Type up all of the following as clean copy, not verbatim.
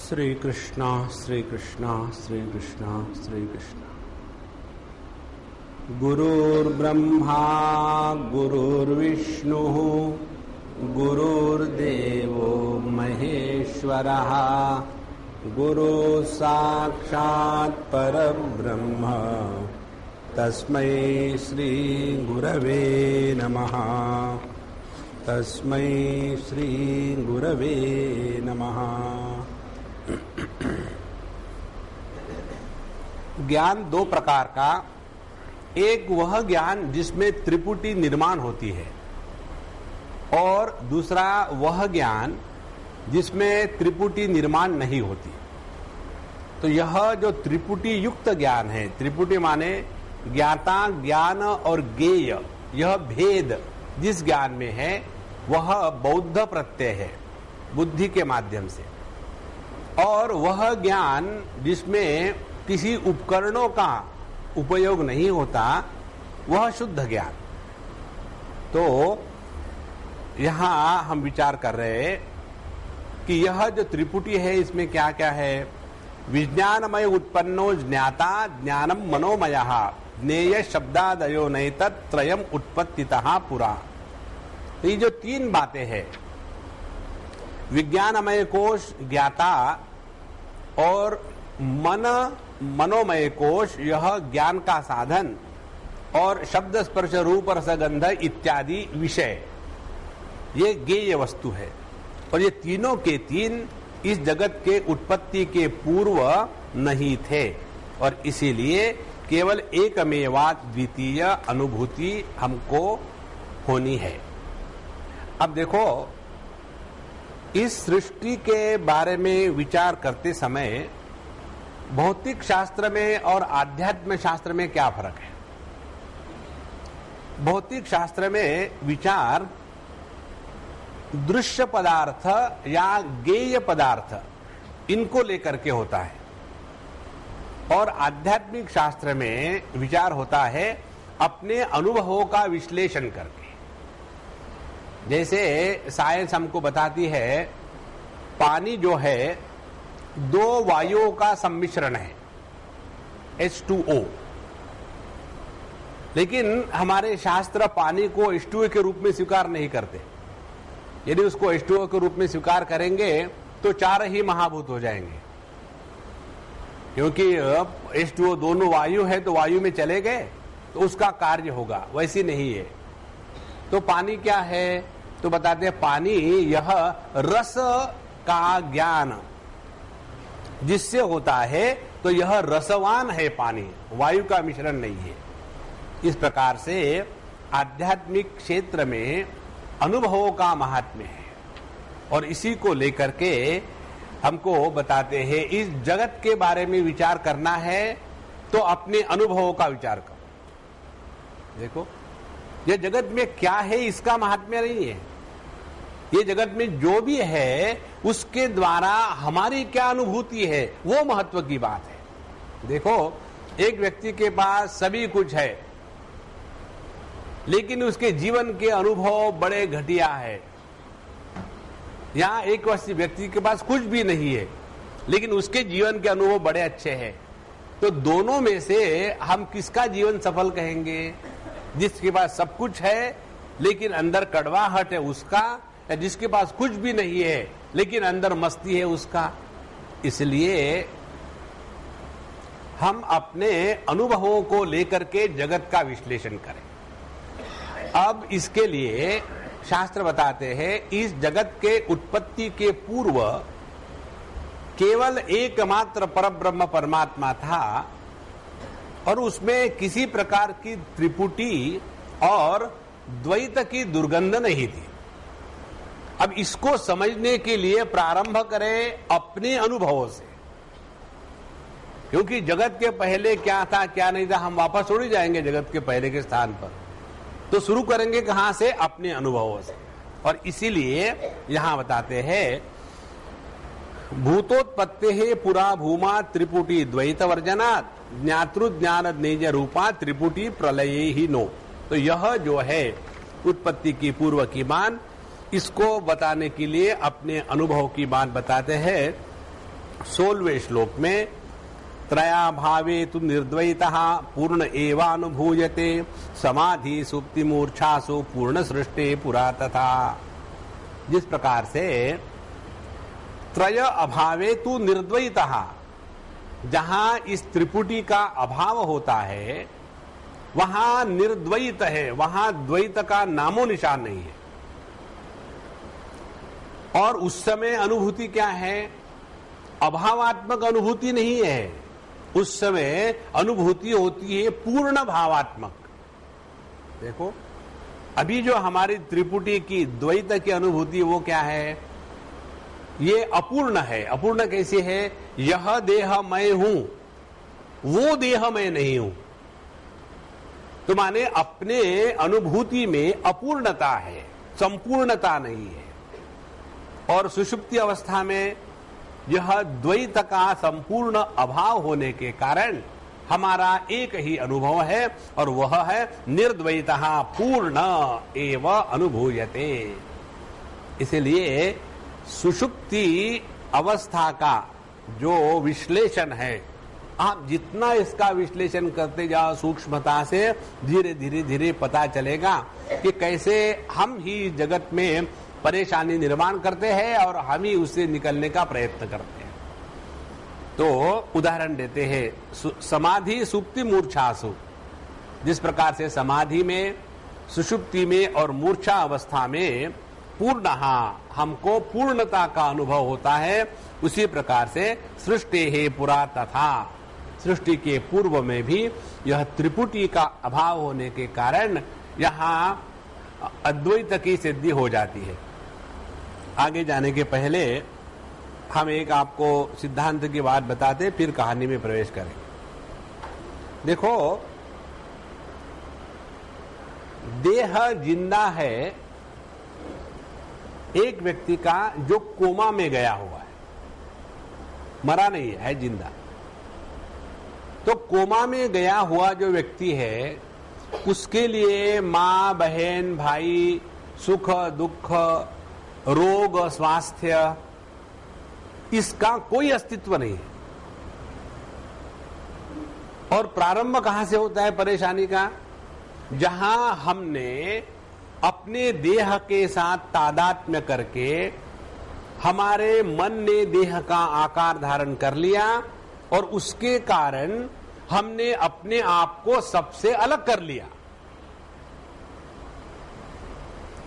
श्री कृष्णा श्री कृष्णा श्री कृष्णा श्री कृष्णा। गुरुर्ब्रह्मा गुरुर्विष्णुः गुरुर्देवो महेश्वरः गुरु साक्षात् परब्रह्म तस्मै श्री गुरवे नमः। तस्मै श्री गुरवे नमः। ज्ञान दो प्रकार का, एक वह ज्ञान जिसमें त्रिपुटी निर्माण होती है और दूसरा वह ज्ञान जिसमें त्रिपुटी निर्माण नहीं होती। तो यह जो त्रिपुटी युक्त ज्ञान है, त्रिपुटी माने ज्ञाता, ज्ञान और ज्ञेय, यह भेद जिस ज्ञान में है वह बौद्ध प्रत्यय है बुद्धि के माध्यम से, और वह ज्ञान जिसमें किसी उपकरणों का उपयोग नहीं होता वह शुद्ध ज्ञान। तो यहां हम विचार कर रहे हैं कि यह जो त्रिपुटी है इसमें क्या क्या है। विज्ञानमय उत्पन्नो ज्ञाता ज्ञानम मनोमयः ज्ञेय शब्दादयो नैतत् त्रयम् उत्पत्तितः पुरा। तो ये जो तीन बातें हैं, विज्ञानमय कोश ज्ञाता और मनोमय कोश यह ज्ञान का साधन, और शब्द स्पर्श रूप रसगंध इत्यादि विषय ये ज्ञेय वस्तु है। और ये तीनों के तीन इस जगत के उत्पत्ति के पूर्व नहीं थे, और इसीलिए केवल एकमेवात द्वितीय अनुभूति हमको होनी है। अब देखो, इस सृष्टि के बारे में विचार करते समय भौतिक शास्त्र में और आध्यात्म शास्त्र में क्या फर्क है। भौतिक शास्त्र में विचार दृश्य पदार्थ या ज्ञेय पदार्थ इनको लेकर के होता है, और आध्यात्मिक शास्त्र में विचार होता है अपने अनुभवों का विश्लेषण करके। जैसे साइंस हमको बताती है पानी जो है दो वायुओं का सम्मिश्रण है, H2O, लेकिन हमारे शास्त्र पानी को H2O के रूप में स्वीकार नहीं करते। यदि उसको H2O के रूप में स्वीकार करेंगे तो चार ही महाभूत हो जाएंगे, क्योंकि H2O दोनों वायु है तो वायु में चले गए तो उसका कार्य होगा, वैसी नहीं है। तो पानी क्या है, तो बताते हैं पानी यह रस का ज्ञान जिससे होता है, तो यह रसवान है पानी, वायु का मिश्रण नहीं है। इस प्रकार से आध्यात्मिक क्षेत्र में अनुभवों का महात्म्य है, और इसी को लेकर के हमको बताते हैं इस जगत के बारे में विचार करना है तो अपने अनुभवों का विचार करो। देखो, ये जगत में क्या है इसका महात्म्य नहीं है, ये जगत में जो भी है उसके द्वारा हमारी क्या अनुभूति है वो महत्व की बात है। देखो, एक व्यक्ति के पास सभी कुछ है लेकिन उसके जीवन के अनुभव बड़े घटिया है। यहाँ एक व्यक्ति के पास कुछ भी नहीं है लेकिन उसके जीवन के अनुभव बड़े अच्छे हैं। तो दोनों में से हम किसका जीवन सफल कहेंगे? जिसके पास सब कुछ है लेकिन अंदर कड़वाहट है उसका, या जिसके पास कुछ भी नहीं है लेकिन अंदर मस्ती है उसका। इसलिए हम अपने अनुभवों को लेकर के जगत का विश्लेषण करें। अब इसके लिए शास्त्र बताते हैं इस जगत के उत्पत्ति के पूर्व केवल एकमात्र परब्रह्म परमात्मा था, और उसमें किसी प्रकार की त्रिपुटी और द्वैत की दुर्गंध नहीं थी। अब इसको समझने के लिए प्रारंभ करें अपने अनुभवों से, क्योंकि जगत के पहले क्या था क्या नहीं था हम वापस उड़ जाएंगे जगत के पहले के स्थान पर। तो शुरू करेंगे कहां से? अपने अनुभवों से। और इसीलिए यहां बताते हैं भूतोत्पत्ति है पुरा भूमा त्रिपुटी द्वैत वर्जनात् ज्ञातृ ज्ञान निज रूपा त्रिपुटी प्रलय ही नो। तो यह जो है उत्पत्ति की पूर्व की मान, इसको बताने के लिए अपने अनुभव की बात बताते हैं 16वें श्लोक में त्रया भावे तु निर्द्वैतः पूर्ण एवानुभूयते समाधि सुप्ति मूर्छासु पूर्ण सृष्टि पुरा तथा। जिस प्रकार से त्रय अभावे तु निर्द्वैतः, जहां इस त्रिपुटी का अभाव होता है वहां निर्द्वैत है, वहां द्वैत का नामो निशान नहीं है। और उस समय अनुभूति क्या है? अभावात्मक अनुभूति नहीं है, उस समय अनुभूति होती है पूर्ण भावात्मक। देखो अभी जो हमारी त्रिपुटी की द्वैत की अनुभूति वो क्या है? ये अपूर्ण है। अपूर्ण कैसे है? यह देह मैं हूं, वो देह मैं नहीं हूं। तो माने अपने अनुभूति में अपूर्णता है, संपूर्णता नहीं है। और सुषुप्ति अवस्था में यह द्वैत का संपूर्ण अभाव होने के कारण हमारा एक ही अनुभव है और वह है निर्द्वैतः पूर्ण एव अनुभूयते। इसलिए सुषुप्ति अवस्था का जो विश्लेषण है, आप जितना इसका विश्लेषण करते जाओ सूक्ष्मता से, धीरे धीरे धीरे पता चलेगा कि कैसे हम ही जगत में परेशानी निर्माण करते हैं और हम ही उससे निकलने का प्रयत्न करते हैं। तो उदाहरण देते हैं, समाधि सुप्ति मूर्छासु। जिस प्रकार से समाधि में, सुषुप्ति में और मूर्छा अवस्था में पूर्णः हमको पूर्णता का अनुभव होता है, उसी प्रकार से सृष्टि है पुरा तथा, सृष्टि के पूर्व में भी यह त्रिपुटी का अभाव होने के कारण यहाँ अद्वैत की सिद्धि हो जाती है। आगे जाने के पहले हम एक आपको सिद्धांत की बात बताते, फिर कहानी में प्रवेश करेंगे। देखो, देह जिंदा है एक व्यक्ति का जो कोमा में गया हुआ है, मरा नहीं है, जिंदा। तो कोमा में गया हुआ जो व्यक्ति है, उसके लिए माँ बहन भाई, सुख दुख, रोग स्वास्थ्य, इसका कोई अस्तित्व नहीं है। और प्रारंभ कहां से होता है परेशानी का? जहां हमने अपने देह के साथ तादात्म्य करके हमारे मन ने देह का आकार धारण कर लिया और उसके कारण हमने अपने आप को सबसे अलग कर लिया।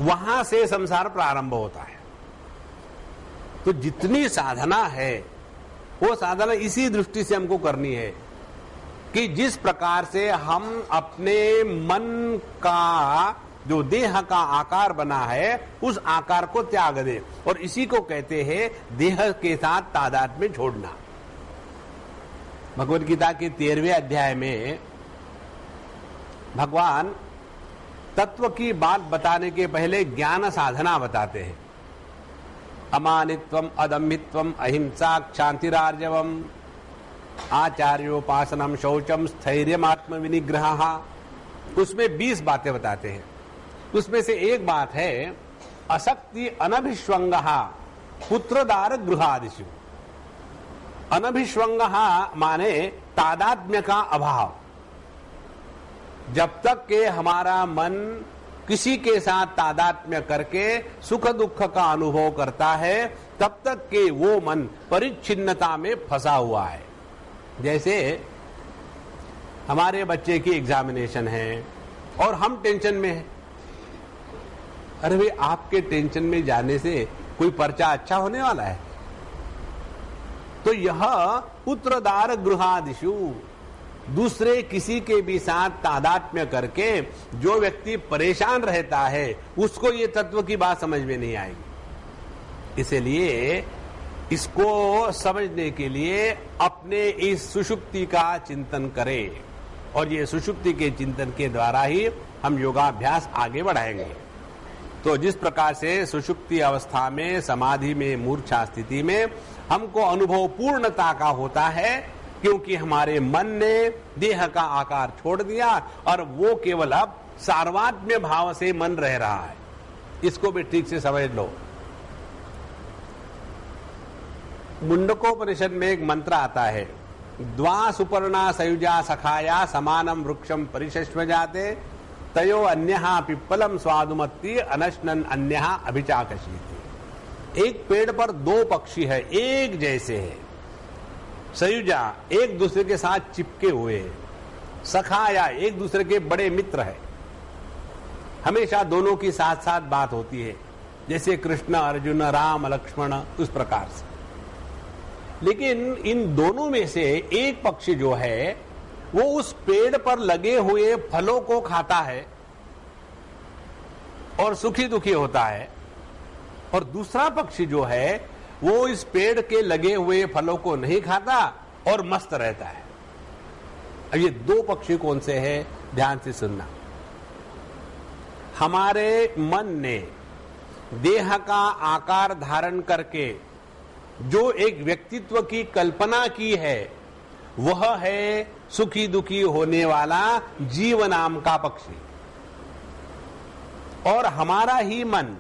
वहां से संसार प्रारंभ होता है। तो जितनी साधना है वो साधना इसी दृष्टि से हमको करनी है कि जिस प्रकार से हम अपने मन का जो देह का आकार बना है उस आकार को त्याग दे, और इसी को कहते हैं देह के साथ तादात्म्य छोड़ना। भगवद गीता के 13वें अध्याय में भगवान तत्व की बात बताने के पहले ज्ञान साधना बताते हैं। अमानित्वम अदम्भित्वम अहिंसा क्षांतिरार्जवम आचार्योपासनम शौचम स्थैर्यम आत्म विनिग्रह। उसमें 20 बातें बताते हैं। उसमें से एक बात है असक्ति अनभिष्वंग पुत्रदार गृहादिषु। अनभिष्वंग माने तादात्म्य का अभाव। जब तक के हमारा मन किसी के साथ तादात्म्य करके सुख दुख का अनुभव करता है, तब तक के वो मन परिच्छिन्नता में फंसा हुआ है। जैसे हमारे बच्चे की एग्जामिनेशन है और हम टेंशन में हैं। अरे भाई, आपके टेंशन में जाने से कोई पर्चा अच्छा होने वाला है? तो यह पुत्रदार गृहादिषु, दूसरे किसी के भी साथ तादात्म्य करके जो व्यक्ति परेशान रहता है उसको ये तत्व की बात समझ में नहीं आएगी। इसलिए इसको समझने के लिए अपने इस सुषुप्ति का चिंतन करें, और ये सुषुप्ति के चिंतन के द्वारा ही हम योगाभ्यास आगे बढ़ाएंगे। तो जिस प्रकार से सुषुप्ति अवस्था में, समाधि में, मूर्छा स्थिति में हमको अनुभव पूर्णता का होता है, क्योंकि हमारे मन ने देह का आकार छोड़ दिया और वो केवल अब सार्वत्म्य भाव से मन रह रहा है। इसको भी ठीक से समझ लो। मुंडकोपनिषद में एक मंत्र आता है, द्वा सुपर्णा सयुजा सखाया समानम वृक्षम परिशस्व जाते तयो अन्यहा पिप्पलम स्वादुमत्ति अनशनन अन्यहा अभिचाकशीति। एक पेड़ पर दो पक्षी है, एक जैसे है, सयुजा एक दूसरे के साथ चिपके हुए हैं, सखाया एक दूसरे के बड़े मित्र है, हमेशा दोनों की साथ साथ बात होती है, जैसे कृष्ण अर्जुन राम लक्ष्मण उस प्रकार से। लेकिन इन दोनों में से एक पक्षी जो है वो उस पेड़ पर लगे हुए फलों को खाता है और सुखी दुखी होता है, और दूसरा पक्षी जो है वो इस पेड़ के लगे हुए फलों को नहीं खाता और मस्त रहता है। अब ये दो पक्षी कौन से हैं, ध्यान से सुनना। हमारे मन ने देह का आकार धारण करके जो एक व्यक्तित्व की कल्पना की है वह है सुखी दुखी होने वाला जीव नाम का पक्षी। और हमारा ही मन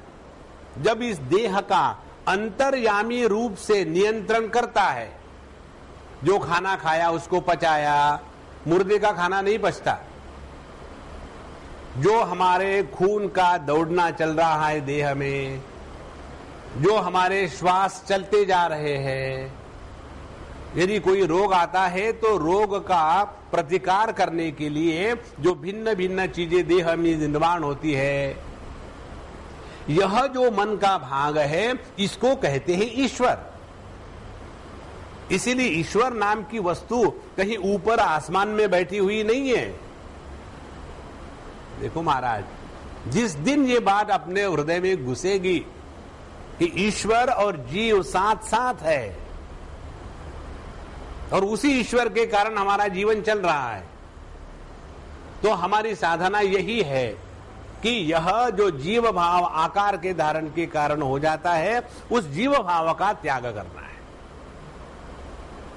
जब इस देह का अंतर्यामी रूप से नियंत्रण करता है, जो खाना खाया उसको पचाया, मुर्दे का खाना नहीं पचता, जो हमारे खून का दौड़ना चल रहा है देह में, जो हमारे श्वास चलते जा रहे हैं, यदि कोई रोग आता है तो रोग का प्रतिकार करने के लिए जो भिन्न भिन्न चीजें देह में निर्माण होती है, यह जो मन का भाग है इसको कहते हैं ईश्वर। इसीलिए ईश्वर नाम की वस्तु कहीं ऊपर आसमान में बैठी हुई नहीं है। देखो महाराज, जिस दिन ये बात अपने हृदय में घुसेगी कि ईश्वर और जीव साथ साथ है और उसी ईश्वर के कारण हमारा जीवन चल रहा है, तो हमारी साधना यही है कि यह जो जीव भाव आकार के धारण के कारण हो जाता है उस जीव भाव का त्याग करना है,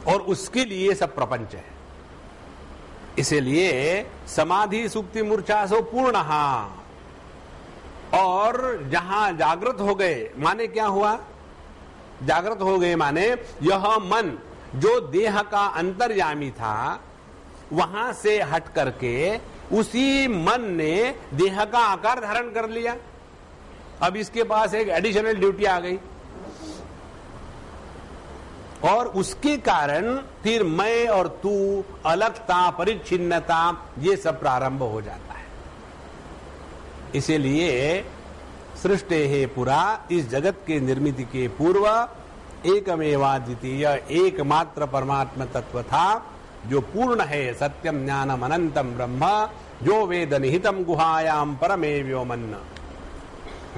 और उसके लिए सब प्रपंच है। इसलिए समाधि सुक्ति मूर्छा सो पूर्ण, और जहां जागृत हो गए माने क्या हुआ, जागृत हो गए माने यह मन जो देह का अंतर्यामी था वहां से हट करके उसी मन ने देह का आकार धारण कर लिया। अब इसके पास एक एडिशनल ड्यूटी आ गई, और उसके कारण फिर मैं और तू, अलगता, परिच्छिन्नता, ये सब प्रारंभ हो जाता है। इसीलिए सृष्टि है पुरा, इस जगत के निर्मित के पूर्व एकमेवाद्वितीय एकमात्र परमात्मा तत्व था जो पूर्ण है, सत्यम ज्ञानम अनंतम ब्रह्म, जो वेद निहितम गुहायाम परमे व्योमन्न।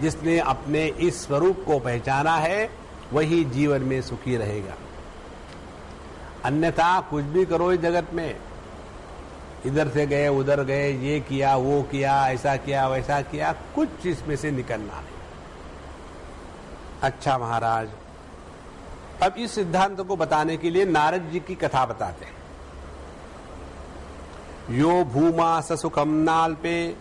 जिसने अपने इस स्वरूप को पहचाना है वही जीवन में सुखी रहेगा। अन्यथा कुछ भी करो इस जगत में, इधर से गए उधर गए, ये किया वो किया, ऐसा किया वैसा किया, कुछ इसमें से निकलना नहीं। अच्छा महाराज, अब इस सिद्धांत को बताने के लिए नारद जी की कथा बताते हैं। यो भूमा ससुखम नाल्पे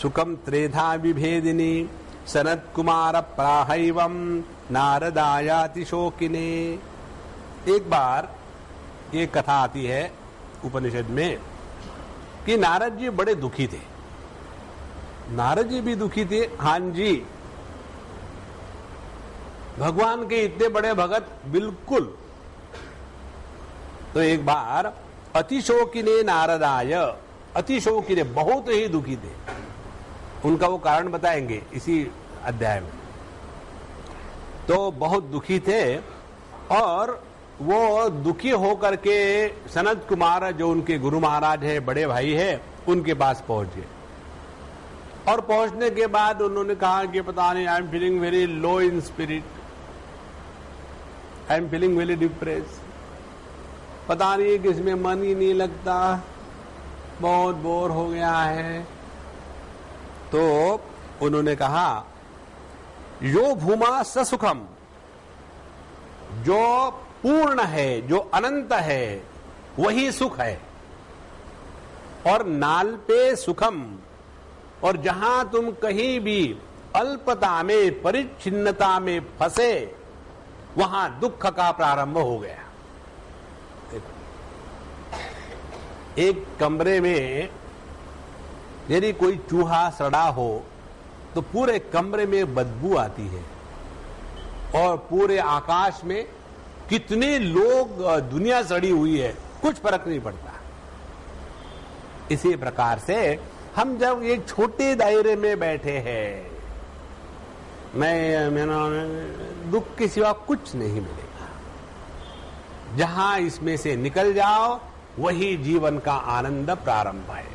सुखम त्रेधा विभेदिनी सनत कुमार प्राहैवम नारदायाति शोकिने। एक बार ये कथा आती है उपनिषद में कि नारद जी बड़े दुखी थे। नारद जी भी दुखी थे, हां जी, भगवान के इतने बड़े भगत, बिल्कुल। तो एक बार अतिशोकिने नारदाय, अतिशोकिने बहुत ही दुखी थे, उनका वो कारण बताएंगे इसी अध्याय में। तो बहुत दुखी थे और वो दुखी होकर के सनत कुमार जो उनके गुरु महाराज है, बड़े भाई है, उनके पास पहुंच गए। और पहुंचने के बाद उन्होंने कहा कि पता नहीं, I am feeling very low in spirit, I am feeling very depress, पता नहीं कि इसमें मन ही नहीं लगता, बहुत बोर हो गया है। तो उन्होंने कहा यो भूमा ससुखम, जो पूर्ण है, जो अनंत है, वही सुख है। और नाल पे सुखम, और जहां तुम कहीं भी अल्पता में, परिच्छिन्नता में फंसे, वहां दुख का प्रारंभ हो गया। एक कमरे में यदि कोई चूहा सड़ा हो तो पूरे कमरे में बदबू आती है, और पूरे आकाश में कितने लोग दुनिया सड़ी हुई है, कुछ फर्क नहीं पड़ता। इसी प्रकार से हम जब एक छोटे दायरे में बैठे हैं, मैं दुख के सिवा कुछ नहीं मिलेगा। जहां इसमें से निकल जाओ वही जीवन का आनंद प्रारंभ है।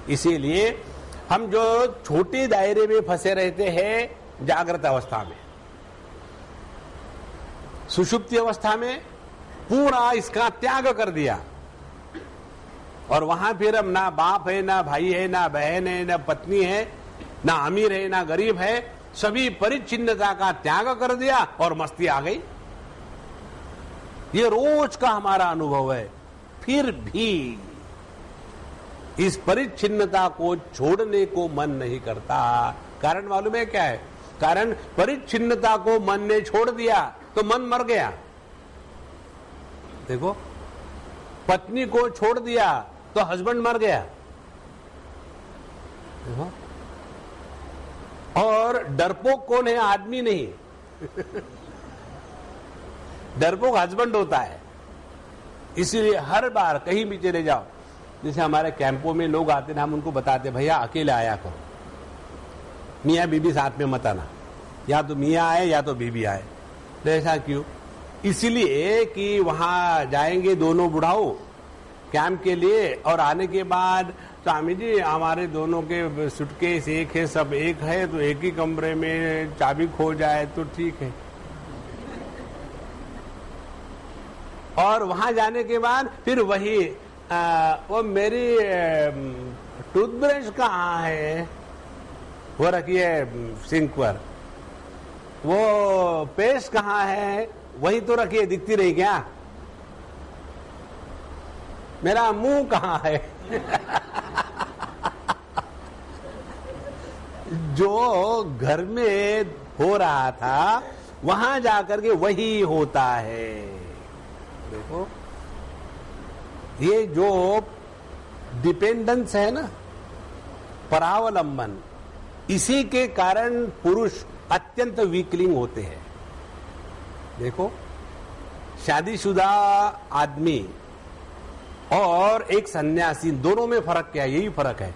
इसीलिए हम जो छोटे दायरे में फंसे रहते हैं जागृत अवस्था में, सुषुप्ति अवस्था में पूरा इसका त्याग कर दिया, और वहां फिर हम ना बाप है, ना भाई है, ना बहन है, ना पत्नी है, ना अमीर है, ना गरीब है, सभी परिच्छिन्नता का त्याग कर दिया और मस्ती आ गई। ये रोज का हमारा अनुभव है। फिर भी इस परिच्छिन्नता को छोड़ने को मन नहीं करता। कारण मालूम है क्या है? कारण परिच्छिन्नता को मन ने छोड़ दिया तो मन मर गया। देखो, पत्नी को छोड़ दिया तो हस्बैंड मर गया। देखो, और डरपोक कौन है? आदमी नहीं डरपोक हस्बैंड होता है। इसीलिए हर बार कहीं भी चले जाओ, जैसे हमारे कैंपों में लोग आते ना, हम उनको बताते भैया अकेले आया करो, मियाँ बीबी साथ में मत आना, या तो मियाँ आए या तो बीबी आए। तो ऐसा क्यों? इसलिए कि वहां जाएंगे दोनों बुढ़ाओ कैंप के लिए, और आने के बाद स्वामी जी हमारे दोनों के सूटकेस एक है, सब एक है, तो एक ही कमरे में चाबी खो जाए तो ठीक है। और वहां जाने के बाद फिर वही वो मेरी टूथब्रश कहाँ है, वो रखिए सिंक पर, वो पेस्ट कहाँ है, वही तो रखिए, दिखती रही क्या, मेरा मुंह कहाँ है जो घर में हो रहा था वहां जाकर के वही होता है। देखो, ये जो डिपेंडेंस है ना, परावलंबन, इसी के कारण पुरुष अत्यंत वीकलिंग होते हैं। देखो, शादीशुदा आदमी और एक सन्यासी, दोनों में फर्क क्या है? यही फर्क है।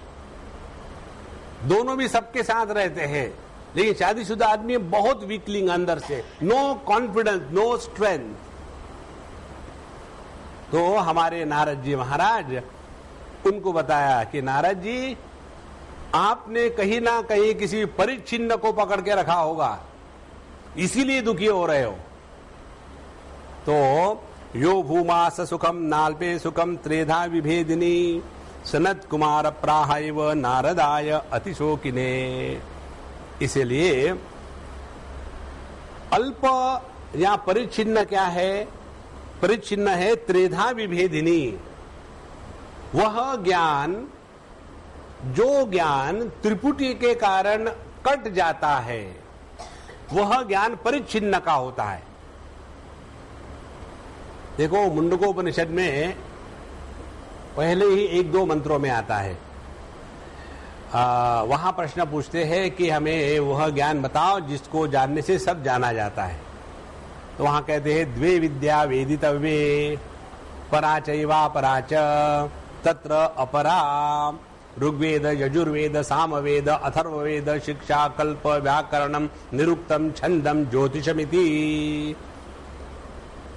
दोनों भी सबके साथ रहते हैं, लेकिन शादीशुदा आदमी बहुत वीकलिंग अंदर से, नो कॉन्फिडेंस, नो स्ट्रेंथ। तो हमारे नारद जी महाराज उनको बताया कि नारद जी, आपने कहीं ना कहीं किसी परिच्छिन्न को पकड़ के रखा होगा, इसीलिए दुखी हो रहे हो। तो यो भूमास सुखम नाल्पे सुखम त्रेधा विभेदिनी सनत कुमार प्राहैव नारदाय अतिशोकिने। इसलिए अल्प या परिच्छिन्न क्या है? परिच्छिन्न है त्रेधा विभेदिनी। वह ज्ञान, जो ज्ञान त्रिपुटी के कारण कट जाता है, वह ज्ञान परिच्छिन्न का होता है। देखो, मुंडकोपनिषद में पहले ही एक दो मंत्रों में आता है, वहां प्रश्न पूछते हैं कि हमें वह ज्ञान बताओ जिसको जानने से सब जाना जाता है। तो वहां कहते हैं द्वे विद्या वेदितव्ये पराचैवा पराच तत्र अपरा ऋग्वेद यजुर्वेद सामवेद अथर्ववेद शिक्षा कल्प व्याकरणम निरुक्तम छंदम ज्योतिषमिति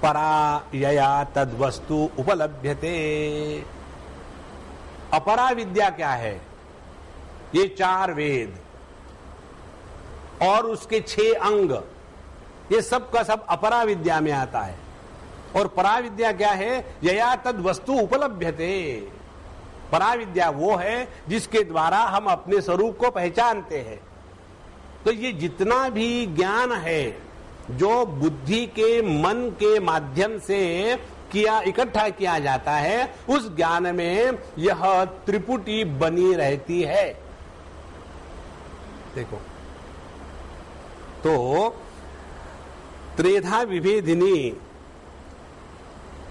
परा यया तद्वस्तु उपलभ्यते। अपरा विद्या क्या है? ये 4 वेद और उसके 6 अंग, ये सब का सब अपरा विद्या में आता है। और परा विद्या क्या है? यया तद वस्तु उपलभ्यते। परा विद्या वो है जिसके द्वारा हम अपने स्वरूप को पहचानते हैं। तो ये जितना भी ज्ञान है जो बुद्धि के, मन के माध्यम से इकट्ठा किया जाता है, उस ज्ञान में यह त्रिपुटी बनी रहती है। देखो, तो त्रेधा विभेदिनी,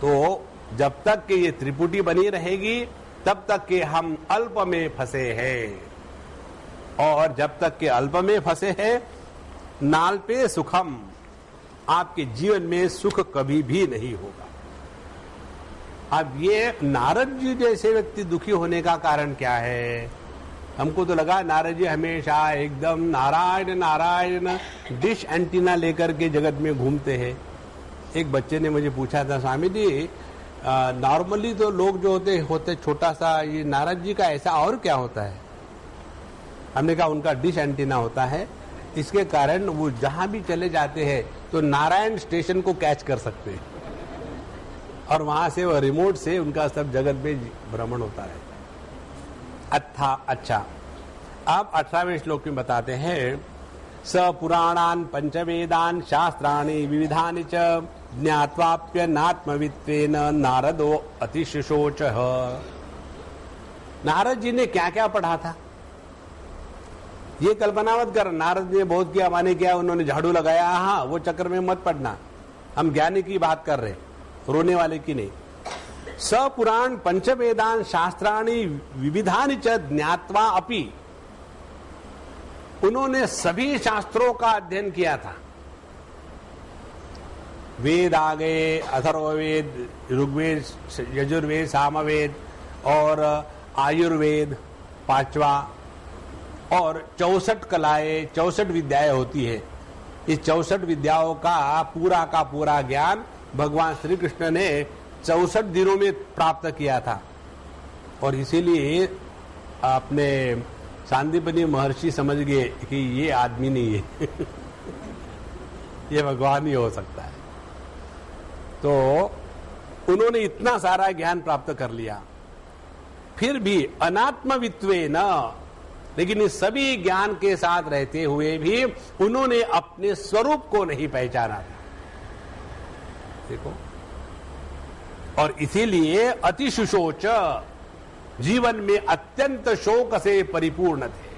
तो जब तक कि ये त्रिपुटी बनी रहेगी तब तक कि हम अल्प में फंसे हैं, और जब तक कि अल्प में फंसे हैं नाल्पे सुखम, आपके जीवन में सुख कभी भी नहीं होगा। अब ये नारद जी जैसे व्यक्ति दुखी होने का कारण क्या है? हमको तो लगा नारद जी हमेशा एकदम नारायण नारायण डिश एंटीना लेकर के जगत में घूमते हैं। एक बच्चे ने मुझे पूछा था, स्वामी जी नॉर्मली तो लोग जो होते छोटा सा, ये नारद जी का ऐसा और क्या होता है? हमने कहा उनका डिश एंटीना होता है, इसके कारण वो जहां भी चले जाते हैं तो नारायण स्टेशन को कैच कर सकते हैं, और वहां से वो रिमोट से उनका सब जगत में भ्रमण होता है। अच्छा, आप 18वें श्लोक में बताते हैं, स पुराणान पंचवेदान शास्त्राणि विविधानि च ज्ञात्वाप्यनात्मवित्वेन नारदो अतिशोचः। नारद जी ने क्या क्या पढ़ा था ये कल्पना मत कर। नारद ने बहुत किया माने क्या, उन्होंने झाड़ू लगाया, हाँ वो चक्कर में मत पड़ना। हम ज्ञानी की बात कर रहे, रोने वाले की नहीं। स पुराण पंचवेदान शास्त्राणि विविधानि च ज्ञात्वा अपि, उन्होंने सभी शास्त्रों का अध्ययन किया था। वेद आ गए, अथर्ववेद, ऋग्वेद, यजुर्वेद, सामवेद और आयुर्वेद 5वां, और 64 कलाएं, 64 विद्याएं होती है। इस 64 विद्याओं का पूरा ज्ञान भगवान श्री कृष्ण ने 64 दिनों में प्राप्त किया था, और इसीलिए अपने सांदीपनी महर्षि समझ गए कि ये आदमी नहीं है ये भगवान ही हो सकता है। तो उन्होंने इतना सारा ज्ञान प्राप्त कर लिया, फिर भी अनात्मवित्वेन, लेकिन इस सभी ज्ञान के साथ रहते हुए भी उन्होंने अपने स्वरूप को नहीं पहचाना था। देखो, और इसीलिए अतिशुशोच, जीवन में अत्यंत शोक से परिपूर्ण थे।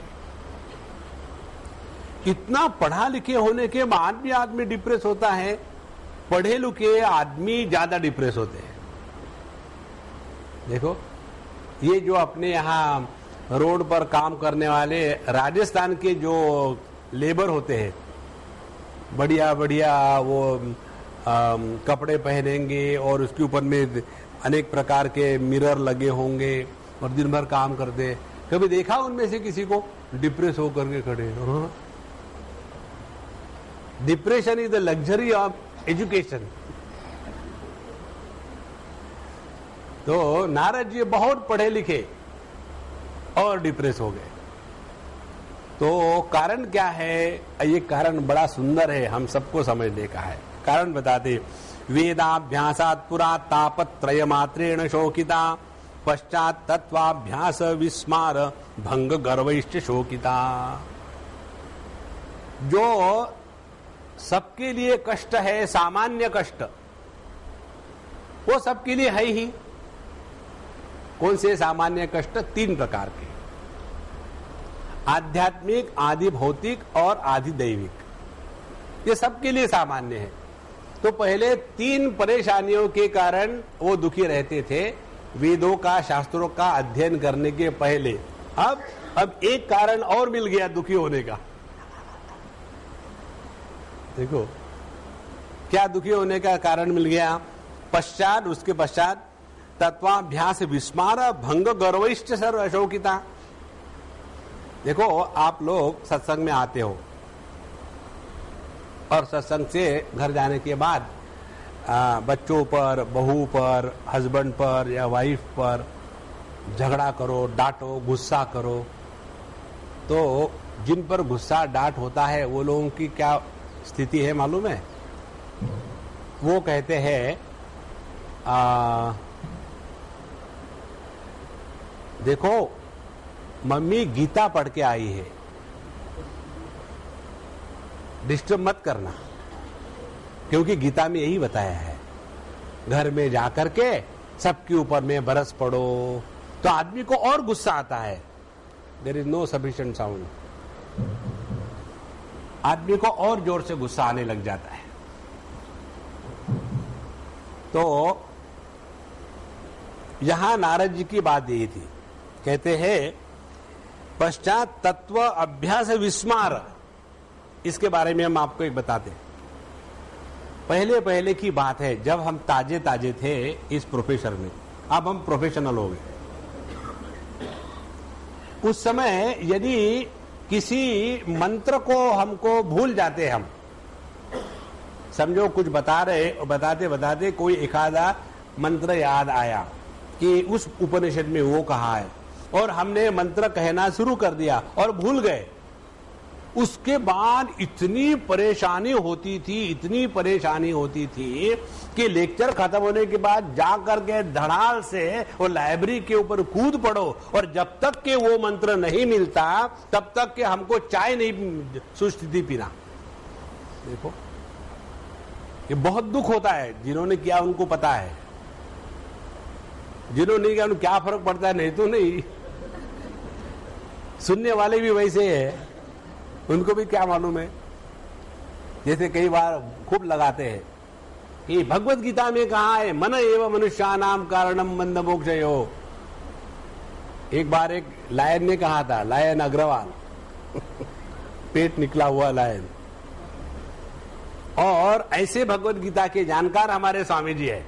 इतना पढ़ा लिखे होने के बाद भी आदमी डिप्रेस होता है। पढ़े लिखे आदमी ज्यादा डिप्रेस होते हैं। देखो, ये जो अपने यहाँ रोड पर काम करने वाले राजस्थान के जो लेबर होते हैं, बढ़िया बढ़िया वो कपड़े पहनेंगे और उसके ऊपर में अनेक प्रकार के मिरर लगे होंगे और दिन भर काम करते। कभी देखा उनमें से किसी को डिप्रेस होकर के खड़े? Depression is the luxury of education. तो नारद जी बहुत पढ़े लिखे और डिप्रेस हो गए। तो कारण क्या है? ये कारण बड़ा सुंदर है, हम सबको समझने का है। कारण बताते, वेदाभ्यासात् पुरा तापत्रय मात्रेण शोकिता, पश्चात तत्वाभ्यास विस्मार भंग गर्वैश्च शोकिता। जो सबके लिए कष्ट है, सामान्य कष्ट, वो सबके लिए है ही। कौन से सामान्य कष्ट? 3 प्रकार के, आध्यात्मिक, आदि भौतिक और आदि दैविक। ये सबके लिए सामान्य है। तो पहले 3 परेशानियों के कारण वो दुखी रहते थे वेदों का, शास्त्रों का अध्ययन करने के पहले। अब एक कारण और मिल गया दुखी होने का। देखो क्या दुखी होने का कारण मिल गया। पश्चात, उसके पश्चात तत्वाभ्यास विस्मार भंग गर्वैश्च सर्व अशोकिता। देखो, आप लोग सत्संग में आते हो और सत्संग से घर जाने के बाद बच्चों पर, बहू पर, हस्बैंड पर या वाइफ पर झगड़ा करो, डांटो, गुस्सा करो। तो जिन पर गुस्सा डांट होता है वो लोगों की क्या स्थिति है मालूम है? वो कहते हैं देखो मम्मी गीता पढ़ के आई है, डिस्टर्ब मत करना, क्योंकि गीता में यही बताया है घर में जाकर के सबके ऊपर में बरस पड़ो। तो आदमी को और गुस्सा आता है। There is no sufficient sound. आदमी को और जोर से गुस्सा आने लग जाता है। तो यहां नारद जी की बात यही थी। कहते हैं पश्चात तत्व अभ्यास विस्मार, इसके बारे में हम आपको एक बताते हैं। पहले की बात है, जब हम ताजे ताजे थे इस प्रोफेशन में, अब हम प्रोफेशनल हो गए। उस समय यदि किसी मंत्र को हमको भूल जाते, हम समझो कुछ बता रहे, बताते बताते कोई एक आधा मंत्र याद आया कि उस उपनिषद में वो कहा है, और हमने मंत्र कहना शुरू कर दिया और भूल गए। उसके बाद इतनी परेशानी होती थी कि लेक्चर खत्म होने के बाद जा करके धड़ाल से वो लाइब्रेरी के ऊपर कूद पड़ो, और जब तक के वो मंत्र नहीं मिलता तब तक के हमको चाय नहीं सुस्थिति पीना। देखो ये बहुत दुख होता है। जिन्होंने किया उनको पता है, जिन्होंने नहीं किया उनको क्या फर्क पड़ता है, नहीं तो नहीं। सुनने वाले भी वैसे है, उनको भी क्या मालूम है। जैसे कई बार खूब लगाते हैं कि भगवत गीता में कहा है मन एव मनुष्यानाम कारणम बंध मोक्षयो। एक बार एक लायन ने कहा था, लायन अग्रवाल पेट निकला हुआ लायन। और ऐसे भगवत गीता के जानकार हमारे स्वामी जी है।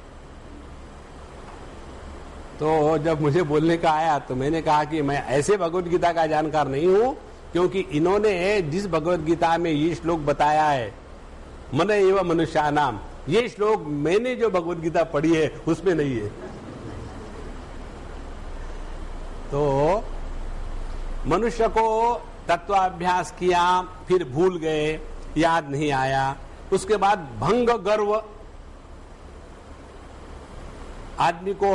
तो जब मुझे बोलने का आया तो मैंने कहा कि मैं ऐसे भगवत गीता का जानकार नहीं हूं, क्योंकि इन्होंने जिस भगवत गीता में ये श्लोक बताया है मन एवं मनुष्यानाम, ये श्लोक मैंने जो भगवत गीता पढ़ी है उसमें नहीं है। तो मनुष्य को तत्वाभ्यास किया, फिर भूल गए, याद नहीं आया। उसके बाद भंग गर्व, आदमी को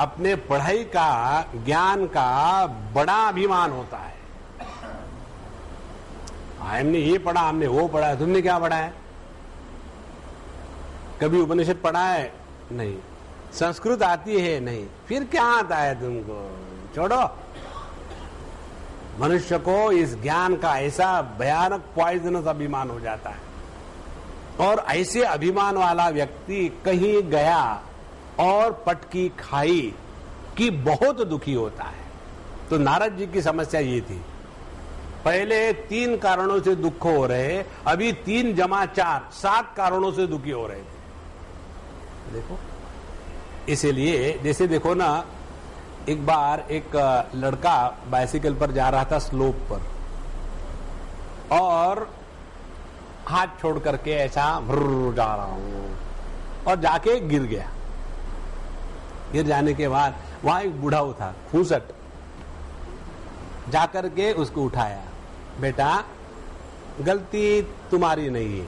अपने पढ़ाई का, ज्ञान का बड़ा अभिमान होता है। हमने ये पढ़ा, हमने वो पढ़ा, तुमने क्या पढ़ा है? कभी उपनिषद पढ़ा है? नहीं। संस्कृत आती है? नहीं। फिर क्या आता है तुमको? छोड़ो। मनुष्य को इस ज्ञान का ऐसा भयानक पॉइजनस अभिमान हो जाता है, और ऐसे अभिमान वाला व्यक्ति कहीं गया और पटकी खाई कि बहुत दुखी होता है। तो नारद जी की समस्या ये थी, पहले 3 कारणों से दुख हो रहे, अभी 3 जमा 4 7 कारणों से दुखी हो रहे थे। देखो, इसीलिए जैसे देखो ना, एक बार एक लड़का बाइसिकल पर जा रहा था स्लोप पर, और हाथ छोड़ करके ऐसा भर्र जा रहा हूं, और जाके गिर गया। गिर जाने के बाद वहां एक बूढ़ा था, खूसट, जाकर के उसको उठाया। बेटा, गलती तुम्हारी नहीं है,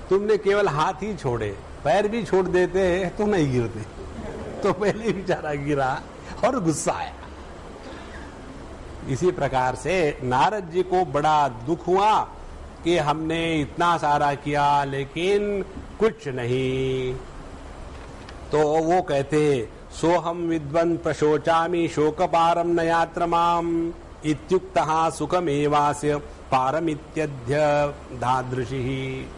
तुमने केवल हाथ ही छोड़े, पैर भी छोड़ देते तो नहीं गिरते। तो पहले बेचारा गिरा और गुस्सा आया। इसी प्रकार से नारद जी को बड़ा दुख हुआ कि हमने इतना सारा किया लेकिन कुछ नहीं। तो वो कहते, सोहम विद्वन प्रशोचामि शोक पारम न यात्र माम इत्युक्तः सुखमेवास्य पारमित्यध्य धादृशी।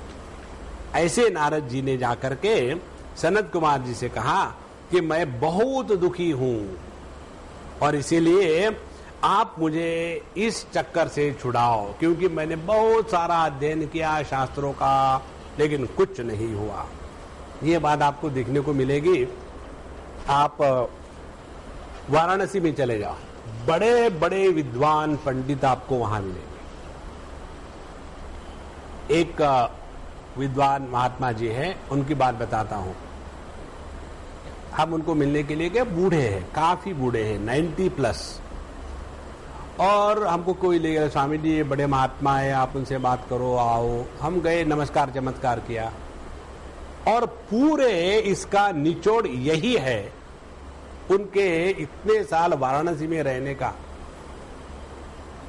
ऐसे नारद जी ने जाकर के सनत कुमार जी से कहा कि मैं बहुत दुखी हूं, और इसीलिए आप मुझे इस चक्कर से छुड़ाओ, क्योंकि मैंने बहुत सारा अध्ययन किया शास्त्रों का, लेकिन कुछ नहीं हुआ। ये बात आपको देखने को मिलेगी। आप वाराणसी में चले जाओ, बड़े बड़े विद्वान पंडित आपको वहां मिलेंगे। एक विद्वान महात्मा जी हैं, उनकी बात बताता हूं। हम उनको मिलने के लिए गए, बूढ़े हैं, काफी बूढ़े हैं, 90+। और हमको कोई ले गया, स्वामी जी ये बड़े महात्मा है, आप उनसे बात करो, आओ। हम गए, नमस्कार चमत्कार किया, और पूरे इसका निचोड़ यही है उनके इतने साल वाराणसी में रहने का।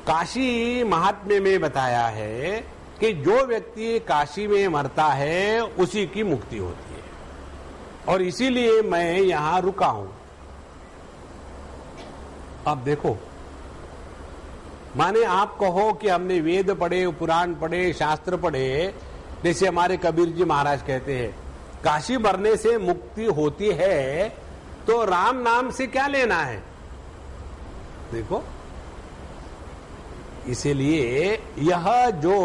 काशी महात्म्य में बताया है कि जो व्यक्ति काशी में मरता है उसी की मुक्ति होती है, और इसीलिए मैं यहां रुका हूं। अब देखो, माने आप कहो कि हमने वेद पढ़े, पुराण पढ़े, शास्त्र पढ़े, जैसे हमारे कबीर जी महाराज कहते हैं काशी मरने से मुक्ति होती है तो राम नाम से क्या लेना है? देखो, इसीलिए यह जो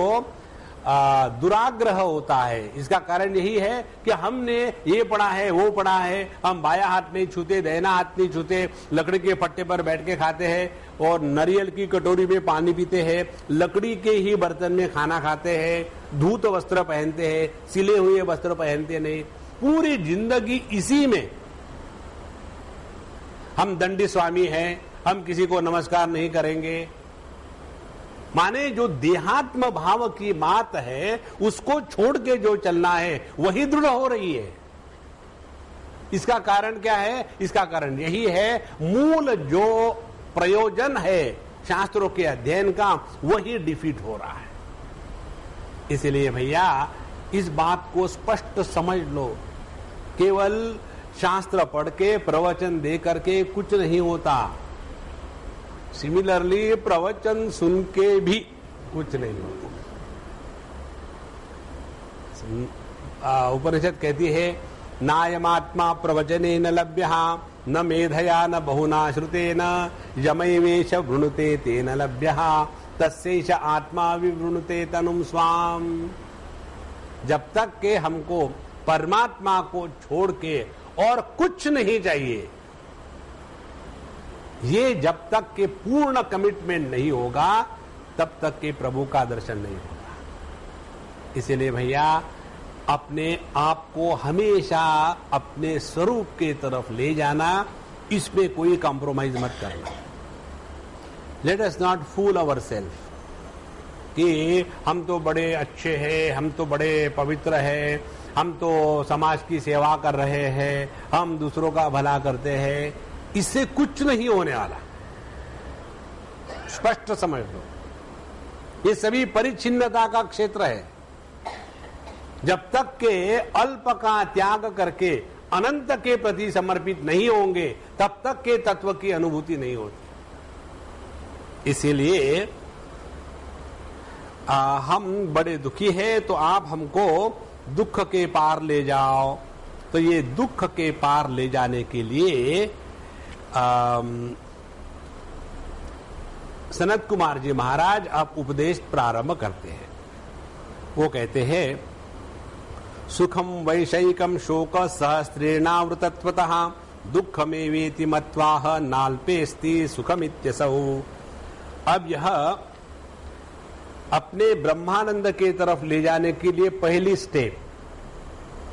दुराग्रह होता है, इसका कारण यही है कि हमने ये पढ़ा है, वो पढ़ा है, हम बाया हाथ नहीं छूते, दाहिना हाथ नहीं छूते, लकड़ी के पट्टे पर बैठ के खाते हैं और नारियल की कटोरी में पानी पीते हैं, लकड़ी के ही बर्तन में खाना खाते हैं, धूत वस्त्र पहनते हैं, सिले हुए वस्त्र पहनते नहीं, पूरी जिंदगी इसी में। हम दंडी स्वामी हैं, हम किसी को नमस्कार नहीं करेंगे। माने जो देहात्म भाव की बात है उसको छोड़ के जो चलना है वही दृढ़ हो रही है। इसका कारण क्या है? इसका कारण यही है, मूल जो प्रयोजन है शास्त्रों के अध्ययन का वही डिफीट हो रहा है। इसलिए भैया इस बात को स्पष्ट समझ लो, केवल शास्त्र पढ़ के प्रवचन दे करके कुछ नहीं होता। सिमिलरली प्रवचन सुन के भी कुछ नहीं होता। उपनिषद कहती है, नायमात्मा प्रवचने न लभ्य न मेधया न बहुना श्रुतेन यमैवेश वृणुते तेन लभ्य तस्यैष आत्मा विवृणुते तनुम स्वाम। जब तक के हमको परमात्मा को छोड़ के और कुछ नहीं चाहिए, ये जब तक के पूर्ण कमिटमेंट नहीं होगा तब तक के प्रभु का दर्शन नहीं होगा। इसीलिए भैया अपने आप को हमेशा अपने स्वरूप के तरफ ले जाना, इसमें कोई कॉम्प्रोमाइज मत करना। Let us not fool our self कि हम तो बड़े अच्छे हैं, हम तो बड़े पवित्र हैं, हम तो समाज की सेवा कर रहे हैं, हम दूसरों का भला करते हैं। इससे कुछ नहीं होने वाला, स्पष्ट समझ लो। ये सभी परिच्छिन्नता का क्षेत्र है। जब तक के अल्प का त्याग करके अनंत के प्रति समर्पित नहीं होंगे तब तक के तत्व की अनुभूति नहीं होती। इसीलिए हम बड़े दुखी हैं तो आप हमको दुख के पार ले जाओ। तो ये दुख के पार ले जाने के लिए सनत कुमार जी महाराज अब उपदेश प्रारंभ करते हैं। वो कहते हैं, सुखम वैषयिकम शोक सहस्रेणावृतत्वतः दुःखमेवेति मत्वाह नाल्पेस्ति सुखमित्यसौ। अब यह अपने ब्रह्मानंद के तरफ ले जाने के लिए पहली स्टेप,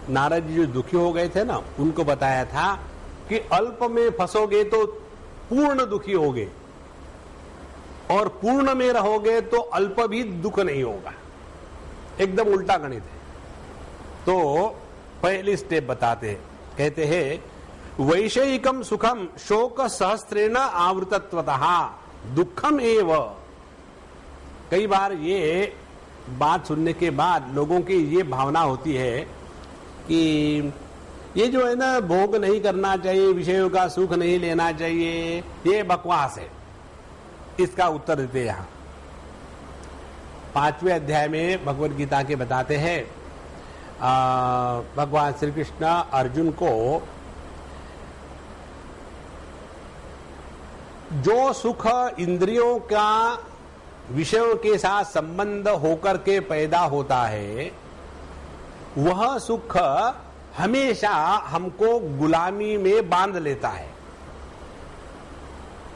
नारद जी जो दुखी हो गए थे ना, उनको बताया था कि अल्प में फंसोगे तो पूर्ण दुखी होगे और पूर्ण में रहोगे तो अल्प भी दुख नहीं होगा। एकदम उल्टा गणित है। तो पहली स्टेप बताते हैं, कहते हैं वैषयिकम सुखम शोक सहस्रेण आवृतत्वतः दुखम एव। कई बार ये बात सुनने के बाद लोगों की ये भावना होती है कि ये जो है ना, भोग नहीं करना चाहिए, विषयों का सुख नहीं लेना चाहिए, ये बकवास है। इसका उत्तर देते यहां 5वें अध्याय में भगवत गीता के बताते हैं, भगवान श्री कृष्ण अर्जुन को जो सुख इंद्रियों का विषयों के साथ संबंध होकर के पैदा होता है, वह सुख हमेशा हमको गुलामी में बांध लेता है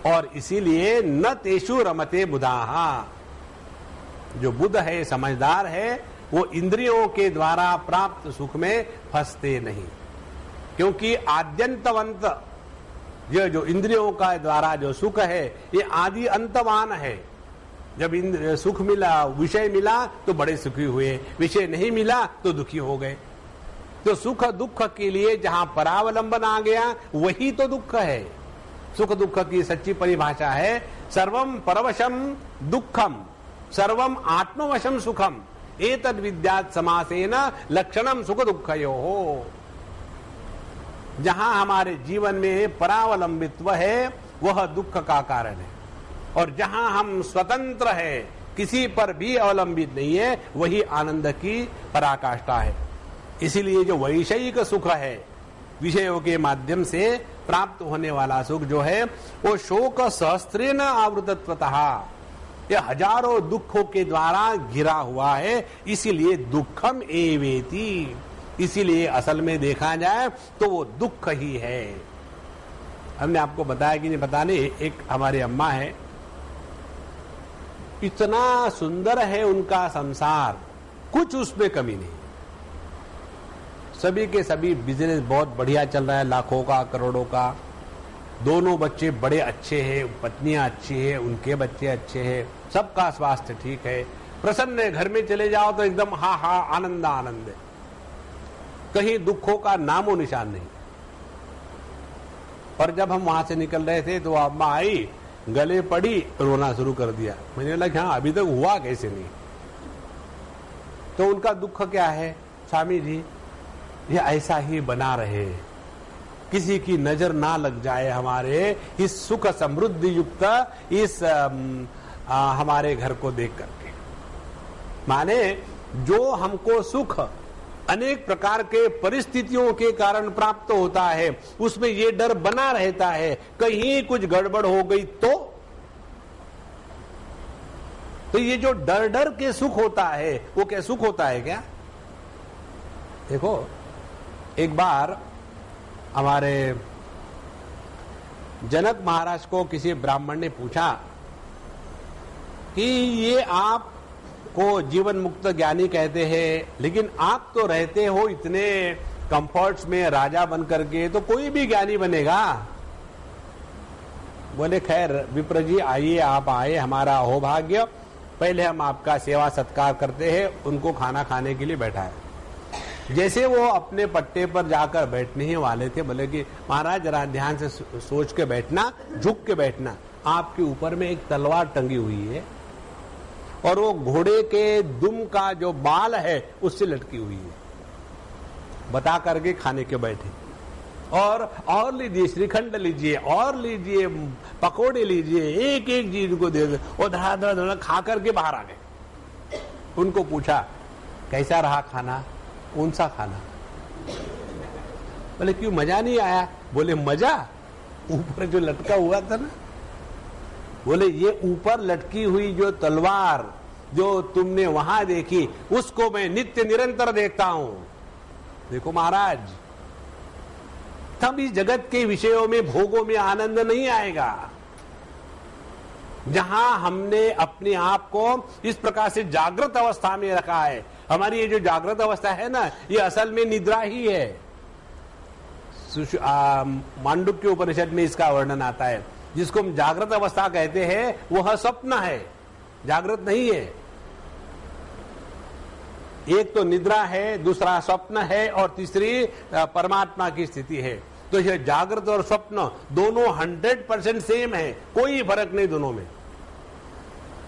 और इसीलिए न तेषु रमते बुधाहा। जो बुद्ध है, समझदार है, वो इंद्रियों के द्वारा प्राप्त सुख में फंसते नहीं, क्योंकि आद्यंतवंत ये जो इंद्रियों का द्वारा जो सुख है ये आदि अंतवान है। जब सुख मिला, विषय मिला तो बड़े सुखी हुए, विषय नहीं मिला तो दुखी हो गए। तो सुख दुख के लिए जहां परावलंबन आ गया वही तो दुख है। सुख दुख की सच्ची परिभाषा है सर्वम परवशम दुखम सर्वम आत्मवशम सुखम एतद् विद्यात् समासेन लक्षणम सुख दुःखयोः। जहां हमारे जीवन में परावलंबित्व है वह दुख का कारण है, और जहां हम स्वतंत्र है, किसी पर भी अवलंबित नहीं है, वही आनंद की पराकाष्ठा है। इसीलिए जो वैषयिक सुख है, विषयों के माध्यम से प्राप्त होने वाला सुख जो है वो शोक सहस्त्रेण आवृतत्वतः, ये हजारों दुखों के द्वारा घिरा हुआ है, इसीलिए दुखम एवेति। इसीलिए असल में देखा जाए तो वो दुख ही है। हमने आपको बताया कि नहीं पता नहीं, एक हमारी अम्मा है, इतना सुंदर है उनका संसार, कुछ उसमें कमी नहीं, सभी के सभी बिजनेस बहुत बढ़िया चल रहा है, लाखों का करोड़ों का, दोनों बच्चे बड़े अच्छे हैं, पत्नियां अच्छी है, उनके बच्चे अच्छे हैं, सबका स्वास्थ्य ठीक है, प्रसन्न है। घर में चले जाओ तो एकदम हा हा आनंद आनंद है, कहीं दुखों का नामो निशान नहीं। और जब हम वहां से निकल रहे थे तो अम्मा आई, गले पड़ी, रोना शुरू कर दिया। मैंने लगा हाँ अभी तक हुआ कैसे नहीं। तो उनका दुख क्या है? स्वामी जी ये ऐसा ही बना रहे, किसी की नजर ना लग जाए हमारे इस सुख समृद्धि युक्त इस हमारे घर को देख करके। माने जो हमको सुख अनेक प्रकार के परिस्थितियों के कारण प्राप्त होता है, उसमें ये डर बना रहता है कहीं कुछ गड़बड़ हो गई तो ये जो डर डर के सुख होता है वो क्या सुख होता है क्या? देखो एक बार हमारे जनक महाराज को किसी ब्राह्मण ने पूछा कि ये आप को जीवन मुक्त ज्ञानी कहते हैं, लेकिन आप तो रहते हो इतने कंफर्ट्स में राजा बन करके, तो कोई भी ज्ञानी बनेगा। बोले खैर विप्र जी आइए, आप आए, हमारा अहोभाग्य, पहले हम आपका सेवा सत्कार करते हैं। उनको खाना खाने के लिए बैठाए। जैसे वो अपने पट्टे पर जाकर बैठने ही वाले थे, बोले कि महाराज जरा ध्यान से सोच के बैठना, झुक के बैठना, आपके ऊपर में एक तलवार टंगी हुई है और वो घोड़े के दुम का जो बाल है उससे लटकी हुई है। बता करके खाने के बैठे और लीजिए, श्रीखंड लीजिए, और लीजिए, पकोड़े लीजिए, एक एक चीज को दे दे, और धड़ा खा करके बाहर आ गए। उनको पूछा कैसा रहा खाना? कौन सा खाना? बोले क्यों मजा नहीं आया? बोले मजा ऊपर जो लटका हुआ था ना, बोले ये ऊपर लटकी हुई जो तलवार जो तुमने वहां देखी, उसको मैं नित्य निरंतर देखता हूं। देखो महाराज, तब इस जगत के विषयों में भोगों में आनंद नहीं आएगा। जहां हमने अपने आप को इस प्रकार से जागृत अवस्था में रखा है, हमारी ये जो जागृत अवस्था है ना, ये असल में निद्रा ही है। मांडुक्य उपनिषद में इसका वर्णन आता है। जिसको हम जागृत अवस्था कहते हैं वह स्वप्न है, जागृत नहीं है। एक तो निद्रा है, दूसरा स्वप्न है, और तीसरी परमात्मा की स्थिति है। तो यह जागृत और स्वप्न दोनों 100% सेम है, कोई फर्क नहीं दोनों में।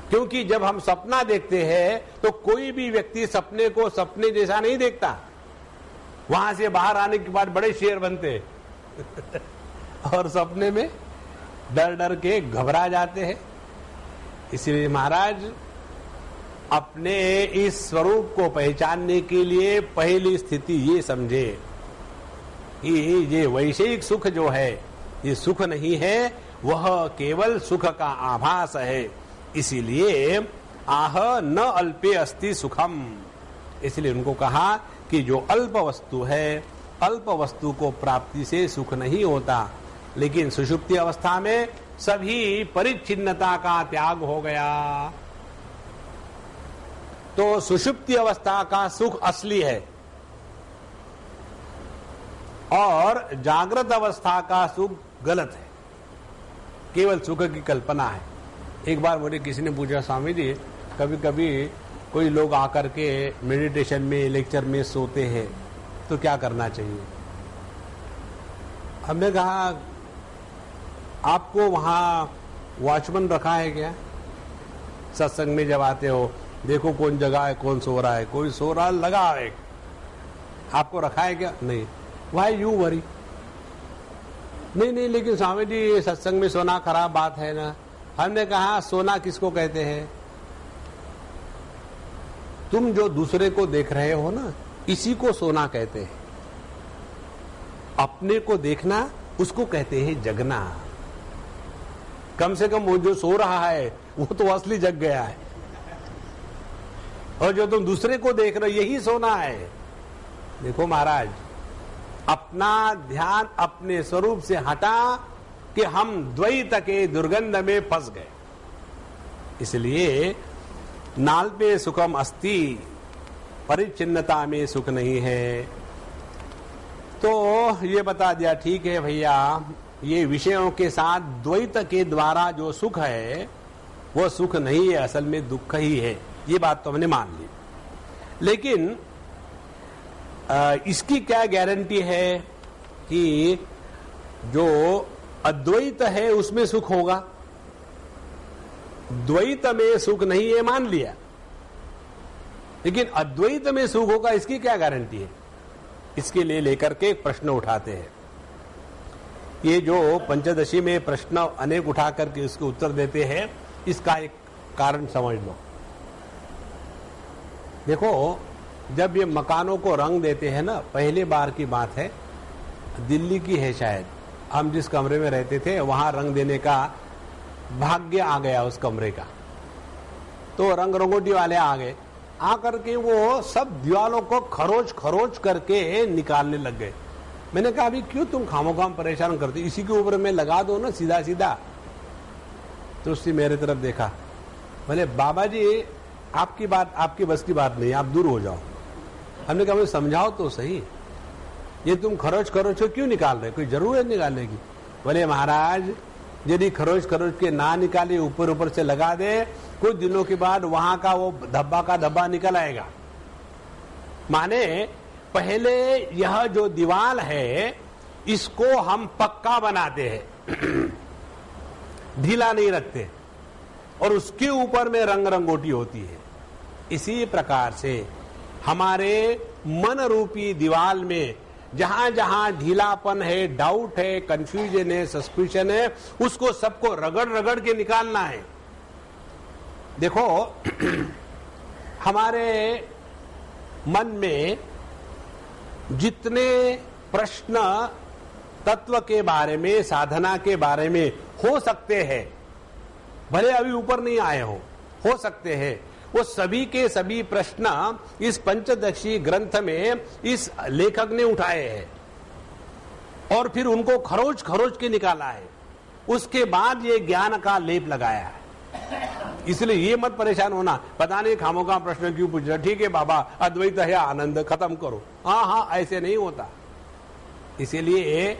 क्योंकि जब हम सपना देखते हैं तो कोई भी व्यक्ति सपने को सपने जैसा नहीं देखता, वहां से बाहर आने के बाद बड़े शेर बनते और सपने में डर डर के घबरा जाते हैं। इसलिए महाराज अपने इस स्वरूप को पहचानने के लिए पहली स्थिति ये समझे कि ये वैषयिक सुख जो है ये सुख नहीं है, वह केवल सुख का आभास है। इसीलिए आह न अल्पे अस्ति सुखम, इसलिए उनको कहा कि जो अल्प वस्तु है, अल्प वस्तु को प्राप्ति से सुख नहीं होता। लेकिन सुषुप्ति अवस्था में सभी परिच्छिन्नता का त्याग हो गया, तो सुषुप्ति अवस्था का सुख असली है और जागृत अवस्था का सुख गलत है, केवल सुख की कल्पना है। एक बार मुझे किसी ने पूछा, स्वामी जी कभी कभी कोई लोग आकर के मेडिटेशन में, लेक्चर में सोते हैं, तो क्या करना चाहिए? हमने कहा आपको वहां वॉचमैन रखा है क्या? सत्संग में जब आते हो देखो कौन जगह है, कौन सो रहा है, कोई सो रहा लगा है, आपको रखा है क्या? नहीं। Why you worry? नहीं, लेकिन स्वामी जी सत्संग में सोना खराब बात है ना। हमने कहा सोना किसको कहते हैं? तुम जो दूसरे को देख रहे हो ना, इसी को सोना कहते हैं। अपने को देखना उसको कहते हैं जगना। कम से कम वो जो सो रहा है वो तो असली जग गया है, और जो तुम दूसरे को देख रहे हो यही सोना है। देखो महाराज, अपना ध्यान अपने स्वरूप से हटा कि हम द्वैत के दुर्गंध में फंस गए। इसलिए नाल पे सुखम अस्ति, परिचिन्नता में सुख नहीं है। तो ये बता दिया, ठीक है भैया, ये विषयों के साथ द्वैत के द्वारा जो सुख है वो सुख नहीं है, असल में दुख ही है। ये बात तो हमने मान ली। लेकिन इसकी क्या गारंटी है कि जो अद्वैत है उसमें सुख होगा? द्वैत में सुख नहीं है मान लिया, लेकिन अद्वैत में सुख होगा, इसकी क्या गारंटी है? इसके लिए लेकर के एक प्रश्न उठाते हैं। ये जो पंचदशी में प्रश्न अनेक उठा करके इसके उत्तर देते हैं, इसका एक कारण समझ लो। देखो, जब ये मकानों को रंग देते हैं ना, पहली बार की बात है, दिल्ली की है शायद, हम जिस कमरे में रहते थे वहां रंग देने का भाग्य आ गया उस कमरे का। तो रंग रंगोटी वाले आ गए, आकर के वो सब दीवालों को खरोच खरोच करके निकालने लग गए। मैंने कहा, अभी क्यों तुम खामोखाम परेशान करते, इसी के ऊपर में लगा दो ना सीधा सीधा। तो उसने मेरे तरफ देखा, बोले बाबा जी आपकी बात, आपकी बस की बात नहीं, आप दूर हो जाओ। हमने कहा, मुझे समझाओ तो सही, ये तुम खरोच खरोच को क्यों निकाल रहे, कोई जरूरत है निकालने की? बोले महाराज, यदि खरोच खरोच के ना निकाले, ऊपर ऊपर से लगा दे, कुछ दिनों के बाद वहां का वो धब्बा का धब्बा निकल आएगा। माने पहले यह जो दीवार है इसको हम पक्का बनाते हैं, ढीला नहीं रखते, और उसके ऊपर में रंग रंगोटी होती है। इसी प्रकार से हमारे मन रूपी दीवार में जहां जहां ढीलापन है, डाउट है, कंफ्यूजन है, सस्पिशन है, उसको सबको रगड़ रगड़ के निकालना है। देखो, हमारे मन में जितने प्रश्न तत्व के बारे में, साधना के बारे में हो सकते हैं, भले अभी ऊपर नहीं आए हो सकते हैं, वो सभी के सभी प्रश्न इस पंचदशी ग्रंथ में इस लेखक ने उठाए हैं और फिर उनको खरोच खरोच के निकाला है। उसके बाद ये ज्ञान का लेप लगाया है। इसलिए ये मत परेशान होना, पता नहीं खामोखा प्रश्न क्यों पूछ रहे। ठीक है बाबा, अद्वैत है, आनंद खत्म करो। हाँ, ऐसे नहीं होता। इसीलिए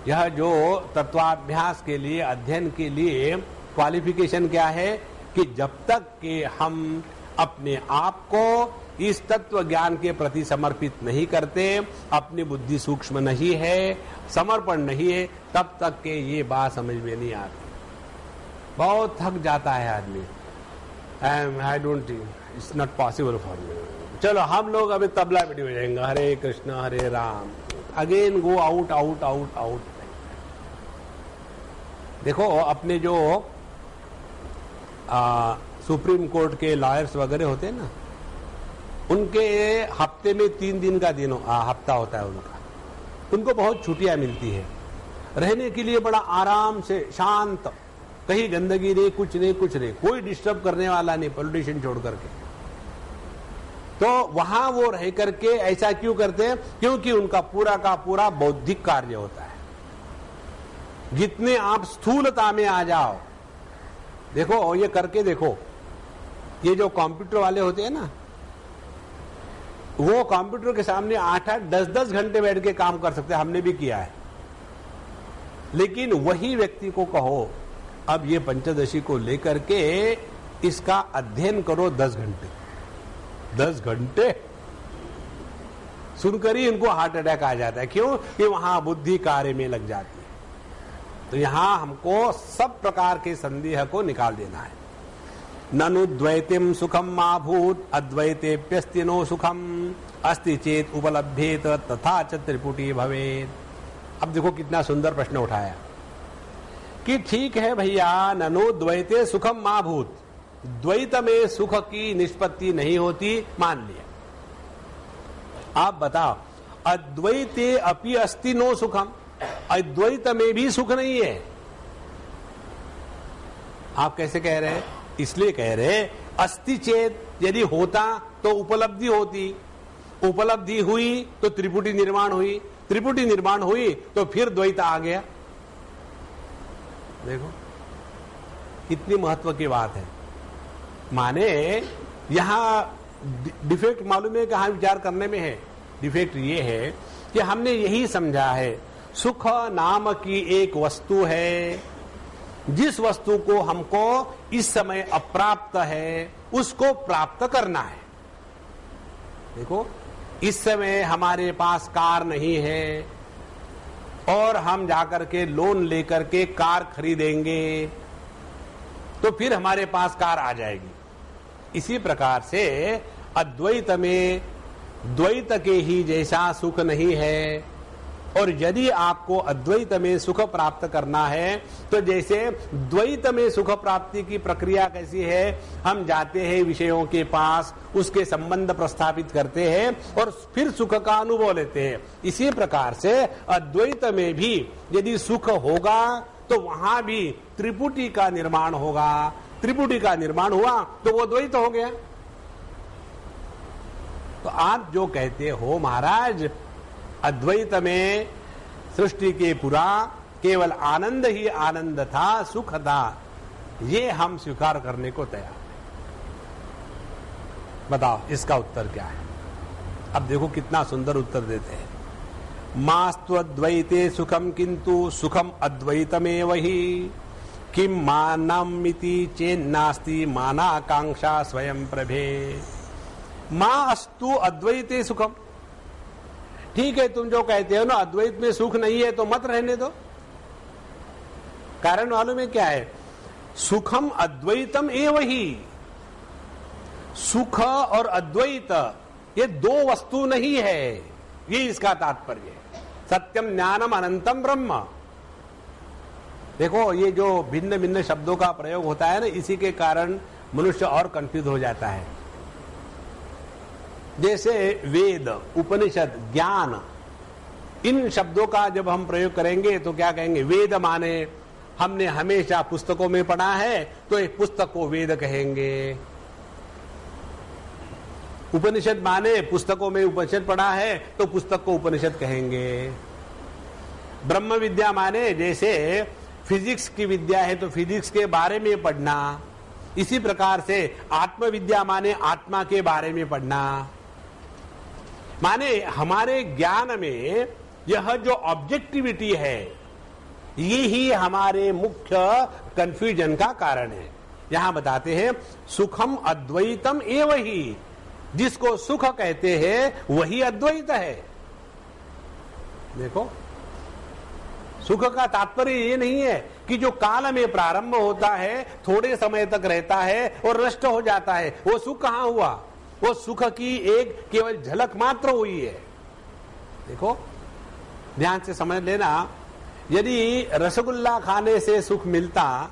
यह जो तत्वाभ्यास के लिए, अध्ययन के लिए क्वालिफिकेशन क्या है कि जब तक कि हम अपने आप को इस तत्व ज्ञान के प्रति समर्पित नहीं करते, अपनी बुद्धि सूक्ष्म नहीं है, समर्पण नहीं है, तब तक के ये बात समझ में नहीं आती। बहुत थक जाता है आदमी। I don't, it's not possible for me. चलो हम लोग अभी तबला बैठी हो जाएंगे, Hare Krishna Hare Ram, again go out out out out. देखो, अपने जो सुप्रीम कोर्ट के लॉयर्स वगैरह होते हैं ना, उनके हफ्ते में 3 दिन का हफ्ता होता है उनका। उनको बहुत छुट्टियां मिलती है रहने के लिए, बड़ा आराम से शांत, कहीं गंदगी नहीं, कुछ नहीं, कोई डिस्टर्ब करने वाला नहीं, पॉलिटिशियन छोड़ करके। तो वहां वो रह करके ऐसा क्यों करते हैं? क्योंकि उनका पूरा का पूरा बौद्धिक कार्य होता है। जितने आप स्थूलता में आ जाओ, देखो ये करके देखो, ये जो कंप्यूटर वाले होते हैं ना, वो कंप्यूटर के सामने 8-8, 10-10 घंटे बैठ के काम कर सकते हैं, हमने भी किया है। लेकिन वही व्यक्ति को कहो अब ये पंचदशी को लेकर के इसका अध्ययन करो 10 घंटे, 10 घंटे सुनकर ही इनको हार्ट अटैक आ जाता है। क्यों? कि वहां बुद्धि कार्य में लग जाती है। तो यहां हमको सब प्रकार के संदेह को निकाल देना है। ननु द्वैतिम सुखम मा भूत अद्वैतेप्यस्ति नो सुखम अस्ति चेत उपलभ्येत तथा च त्रिपुटी भवेत। अब देखो कितना सुंदर प्रश्न उठाया कि ठीक है भैया, ननु द्वैते सुखम मा भूत, द्वैत में सुख की निष्पत्ति नहीं होती, मान लिया। आप बताओ, अद्वैते अपि अस्ति नो सुखम, अद्वैत में भी सुख नहीं है। आप कैसे कह रहे हैं? इसलिए कह रहे अस्ति चेत, यदि होता तो उपलब्धि होती, उपलब्धि हुई तो त्रिपुटी निर्माण हुई, त्रिपुटी निर्माण हुई तो फिर द्वैत आ गया। देखो कितनी महत्व की बात है। माने यहां डिफेक्ट मालूम है कहां विचार करने में है? डिफेक्ट ये है कि हमने यही समझा है सुख नाम की एक वस्तु है, जिस वस्तु को हमको इस समय अप्राप्त है उसको प्राप्त करना है। देखो इस समय हमारे पास कार नहीं है और हम जाकर के लोन लेकर के कार खरीदेंगे तो फिर हमारे पास कार आ जाएगी। इसी प्रकार से अद्वैत में द्वैत के ही जैसा सुख नहीं है, और यदि आपको अद्वैत में सुख प्राप्त करना है तो जैसे द्वैत में सुख प्राप्ति की प्रक्रिया कैसी है, हम जाते हैं विषयों के पास, उसके संबंध प्रस्थापित करते हैं और फिर सुख का अनुभव लेते हैं। इसी प्रकार से अद्वैत में भी यदि सुख होगा तो वहां भी त्रिपुटी का निर्माण होगा, त्रिपुटी का निर्माण हुआ तो वो द्वैत हो गया। तो आप जो कहते हो महाराज अद्वैत में सृष्टि के पूरा केवल आनंद ही आनंद था, सुख था, ये हम स्वीकार करने को तैयार हैं। बताओ इसका उत्तर क्या है? अब देखो कितना सुंदर उत्तर देते हैं। मास्त्वद्वैते सुखम किंतु सुखम अद्वैतमेव ही, किम मानमिति चेन्नास्ति मानाकांक्षा स्वयं प्रभे। मां अस्तु अद्वैते सुखम। ठीक है, तुम जो कहते हो ना अद्वैत में सुख नहीं है तो मत रहने दो। कारण मालूम है क्या है? सुखम अद्वैतम एव ही। सुख और अद्वैत ये दो वस्तु नहीं है, ये इसका तात्पर्य है। सत्यम ज्ञानम अनंतम ब्रह्म। देखो ये जो भिन्न भिन्न शब्दों का प्रयोग होता है ना, इसी के कारण मनुष्य और कंफ्यूज हो जाता है। जैसे वेद, उपनिषद, ज्ञान, इन शब्दों का जब हम प्रयोग करेंगे तो क्या कहेंगे? वेद माने हमने हमेशा पुस्तकों में पढ़ा है तो एक पुस्तक को वेद कहेंगे। उपनिषद माने पुस्तकों में उपनिषद पढ़ा है तो पुस्तक को उपनिषद कहेंगे। ब्रह्म विद्या माने जैसे फिजिक्स की विद्या है तो फिजिक्स के बारे में पढ़ना। इसी प्रकार से आत्म विद्या माने आत्मा के बारे में पढ़ना। माने हमारे ज्ञान में यह जो ऑब्जेक्टिविटी है ये ही हमारे मुख्य कंफ्यूजन का कारण है। यहां बताते हैं सुखम अद्वैतम एव ही। जिसको सुख कहते हैं वही अद्वैत है। देखो सुख का तात्पर्य ये नहीं है कि जो काल में प्रारंभ होता है, थोड़े समय तक रहता है और नष्ट हो जाता है, वो सुख कहां हुआ? वो सुख की एक केवल झलक मात्र हुई है। देखो ध्यान से समझ लेना, यदि रसगुल्ला खाने से सुख मिलता,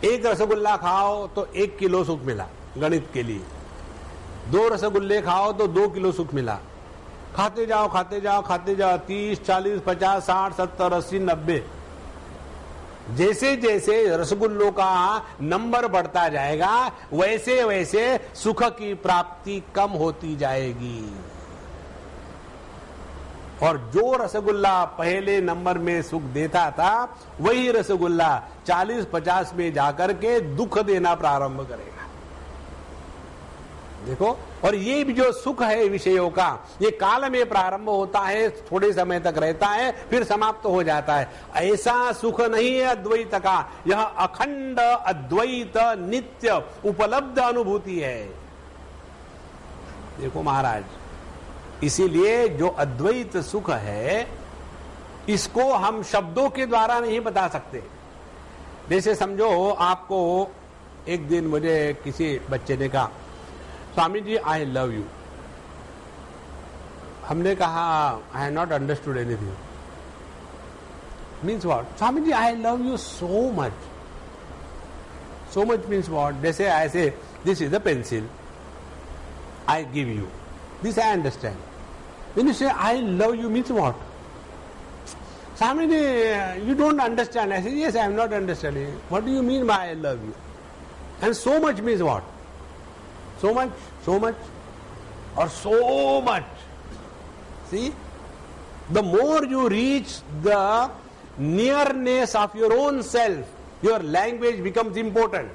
एक रसगुल्ला खाओ तो 1 किलो सुख मिला गणित के लिए, 2 रसगुल्ले खाओ तो 2 किलो सुख मिला। खाते जाओ खाते जाओ खाते जाओ, 30, 40, 50, 60, 70, 80, 90, जैसे जैसे रसगुल्लों का नंबर बढ़ता जाएगा वैसे वैसे सुख की प्राप्ति कम होती जाएगी। और जो रसगुल्ला पहले नंबर में सुख देता था वही रसगुल्ला 40-50 में जाकर के दुख देना प्रारंभ करेगा। देखो, और ये भी जो सुख है विषयों का, ये काल में प्रारंभ होता है, थोड़े समय तक रहता है, फिर समाप्त हो जाता है। ऐसा सुख नहीं है अद्वैत का। यह अखंड अद्वैत नित्य उपलब्ध अनुभूति है। देखो महाराज, इसीलिए जो अद्वैत सुख है इसको हम शब्दों के द्वारा नहीं बता सकते। जैसे समझो, आपको एक दिन मुझे किसी बच्चे ने कहा स्वामी जी आई लव यू। हमने कहा I have not understood anything. Means what? Swami ji I love you so much. So much means what? जैसे ऐसे this is a pencil, I give you, This I understand. When you say I love you means what? Swamiji, you don't understand. I say, yes, I am not understanding. What do you mean by I love you? And so much means what? So much, or so much. See? The more you reach the nearness of your own self, your language becomes important.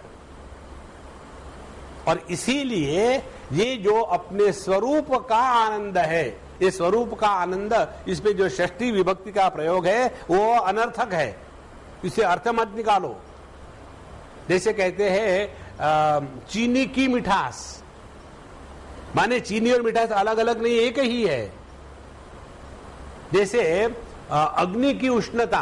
और इसीलिए ये जो अपने स्वरूप का आनंद है, ये स्वरूप का आनंद, इस पे जो षष्ठी विभक्ति का प्रयोग है वो अनर्थक है, इसे अर्थ मत निकालो। जैसे कहते हैं चीनी की मिठास, माने चीनी और मिठास अलग अलग नहीं, एक ही है। जैसे अग्नि की उष्णता,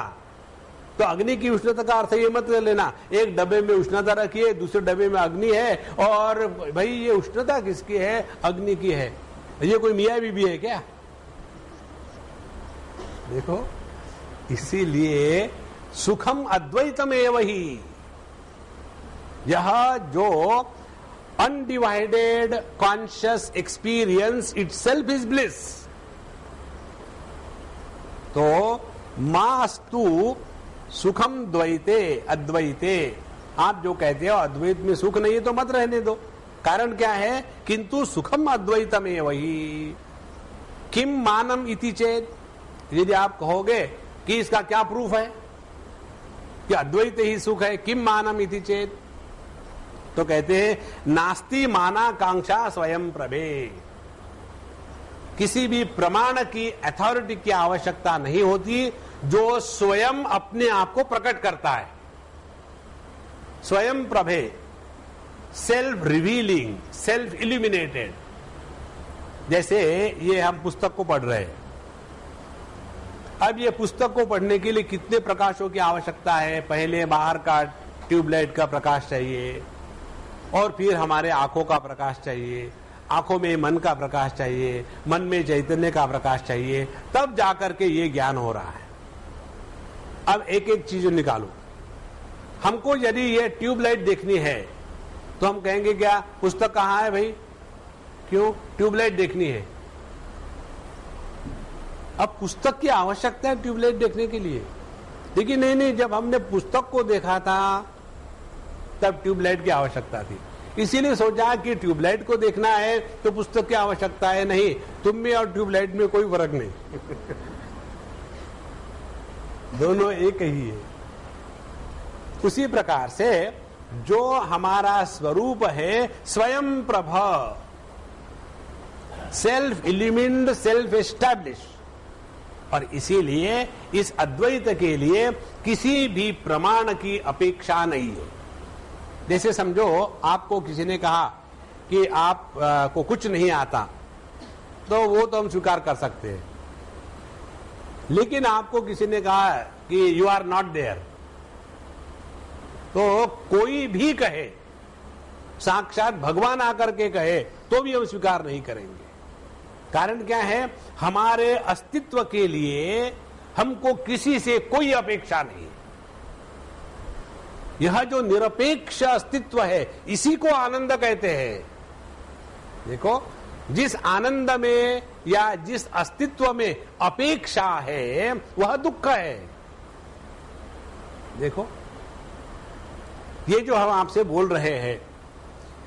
तो अग्नि की उष्णता का अर्थ ये मत लेना एक डब्बे में उष्णता रखिए, दूसरे डब्बे में अग्नि है, और भाई ये उष्णता किसकी है? अग्नि की है। ये कोई मियाँ बीबी है क्या? देखो, इसीलिए सुखम अद्वैतम एव ही, यह जो undivided conscious experience itself is bliss. तो मास्तु सुखम द्वैते अद्वैते, आप जो कहते हो अद्वैत में सुख नहीं है तो मत रहने दो। कारण क्या है? किंतु सुखम अद्वैतम एव ही। किम मानम इति चेत, यदि आप कहोगे कि इसका क्या प्रूफ है कि अद्वैत ही सुख है, किम मानम इति चेत, तो कहते हैं नास्ति मानाकांक्षा स्वयं प्रभे। किसी भी प्रमाण की, अथॉरिटी की आवश्यकता नहीं होती जो स्वयं अपने आप को प्रकट करता है। स्वयं प्रभे, सेल्फ रिवीलिंग, सेल्फ इल्यूमिनेटेड। जैसे ये हम पुस्तक को पढ़ रहे हैं, अब ये पुस्तक को पढ़ने के लिए कितने प्रकाशों की आवश्यकता है? पहले बाहर का ट्यूबलाइट का प्रकाश चाहिए, और फिर हमारे आंखों का प्रकाश चाहिए, आंखों में मन का प्रकाश चाहिए, मन में चैतन्य का प्रकाश चाहिए, तब जाकर के ये ज्ञान हो रहा है। अब एक एक चीज निकालो। हमको यदि ये ट्यूबलाइट देखनी है तो हम कहेंगे क्या पुस्तक कहाँ है भाई? क्यों? ट्यूबलाइट देखनी है। अब पुस्तक की आवश्यकता है ट्यूबलाइट देखने के लिए, लेकिन नहीं, जब हमने पुस्तक को देखा था तब ट्यूबलाइट की आवश्यकता थी। इसीलिए सोचा कि ट्यूबलाइट को देखना है तो पुस्तक की आवश्यकता है। नहीं, तुम में और ट्यूबलाइट में कोई फर्क नहीं दोनों एक ही है। उसी प्रकार से जो हमारा स्वरूप है स्वयं प्रभ, सेल्फ इल्यूमिन्ड, सेल्फ एस्टैब्लिश, और इसीलिए इस अद्वैत के लिए किसी भी प्रमाण की अपेक्षा नहीं है। जैसे समझो आपको किसी ने कहा कि आप को कुछ नहीं आता, तो वो तो हम स्वीकार कर सकते हैं। लेकिन आपको किसी ने कहा कि यू आर नॉट देयर, तो कोई भी कहे, साक्षात भगवान आकर के कहे, तो भी हम स्वीकार नहीं करेंगे। कारण क्या है? हमारे अस्तित्व के लिए हमको किसी से कोई अपेक्षा नहीं। यह जो निरपेक्ष अस्तित्व है, इसी को आनंद कहते हैं। देखो, जिस आनंद में या जिस अस्तित्व में अपेक्षा है वह दुख है। देखो, ये जो हम आपसे बोल रहे हैं,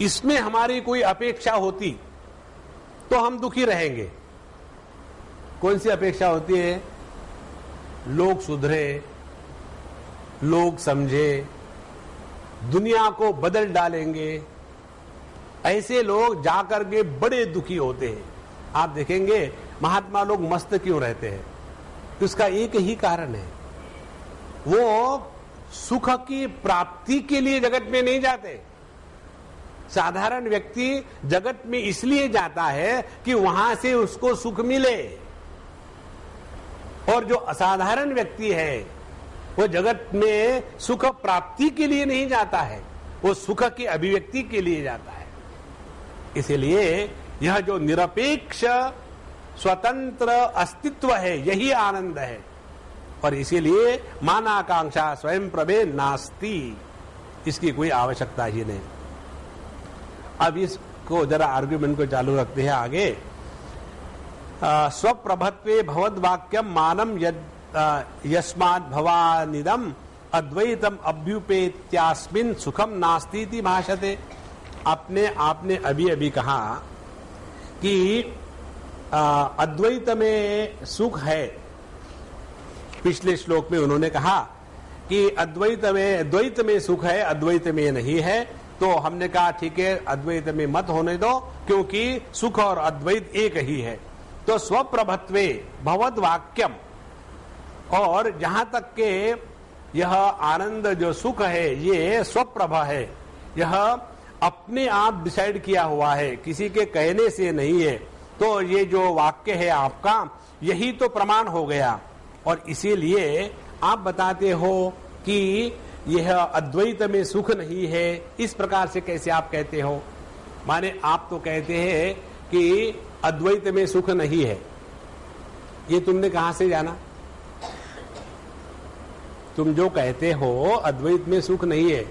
इसमें हमारी कोई अपेक्षा होती तो हम दुखी रहेंगे। कौन सी अपेक्षा होती है? लोग सुधरे, लोग समझे, दुनिया को बदल डालेंगे, ऐसे लोग जाकर के बड़े दुखी होते हैं। आप देखेंगे महात्मा लोग मस्त क्यों रहते हैं? उसका एक ही कारण है, वो सुख की प्राप्ति के लिए जगत में नहीं जाते। साधारण व्यक्ति जगत में इसलिए जाता है कि वहां से उसको सुख मिले, और जो असाधारण व्यक्ति है वो जगत में सुख प्राप्ति के लिए नहीं जाता है, वो सुख की अभिव्यक्ति के लिए जाता है। इसलिए यह जो निरपेक्ष स्वतंत्र अस्तित्व है, यही आनंद है। और इसीलिए मानाकांक्षा स्वयं प्रभे नास्ति, इसकी कोई आवश्यकता ही नहीं। अब इसको जरा आर्ग्यूमेंट को चालू रखते हैं आगे। स्वप्रभत्वे भवद्वाक्यम मानम यस्मात् भवानिदम अद्वैतम अभ्युपेत्यास्मिन् सुखम नास्ति इति भाषते। आपने अभी अभी कहा कि अद्वैत में सुख है। पिछले श्लोक में उन्होंने कहा कि द्वैत में सुख है, अद्वैत में नहीं है। तो हमने कहा ठीक है, अद्वैत में मत होने दो, क्योंकि सुख और अद्वैत एक ही है। तो स्वप्रभत्वे भवद वाक्यम, और जहां तक के यह आनंद जो सुख है ये स्वप्रभ है, यह अपने आप डिसाइड किया हुआ है, किसी के कहने से नहीं है। तो ये जो वाक्य है आपका, यही तो प्रमाण हो गया। और इसीलिए आप बताते हो कि यह अद्वैत में सुख नहीं है। इस प्रकार से कैसे आप कहते हो? माने आप तो कहते हैं कि अद्वैत में सुख नहीं है। ये तुमने कहां से जाना? तुम जो कहते हो अद्वैत में सुख नहीं है,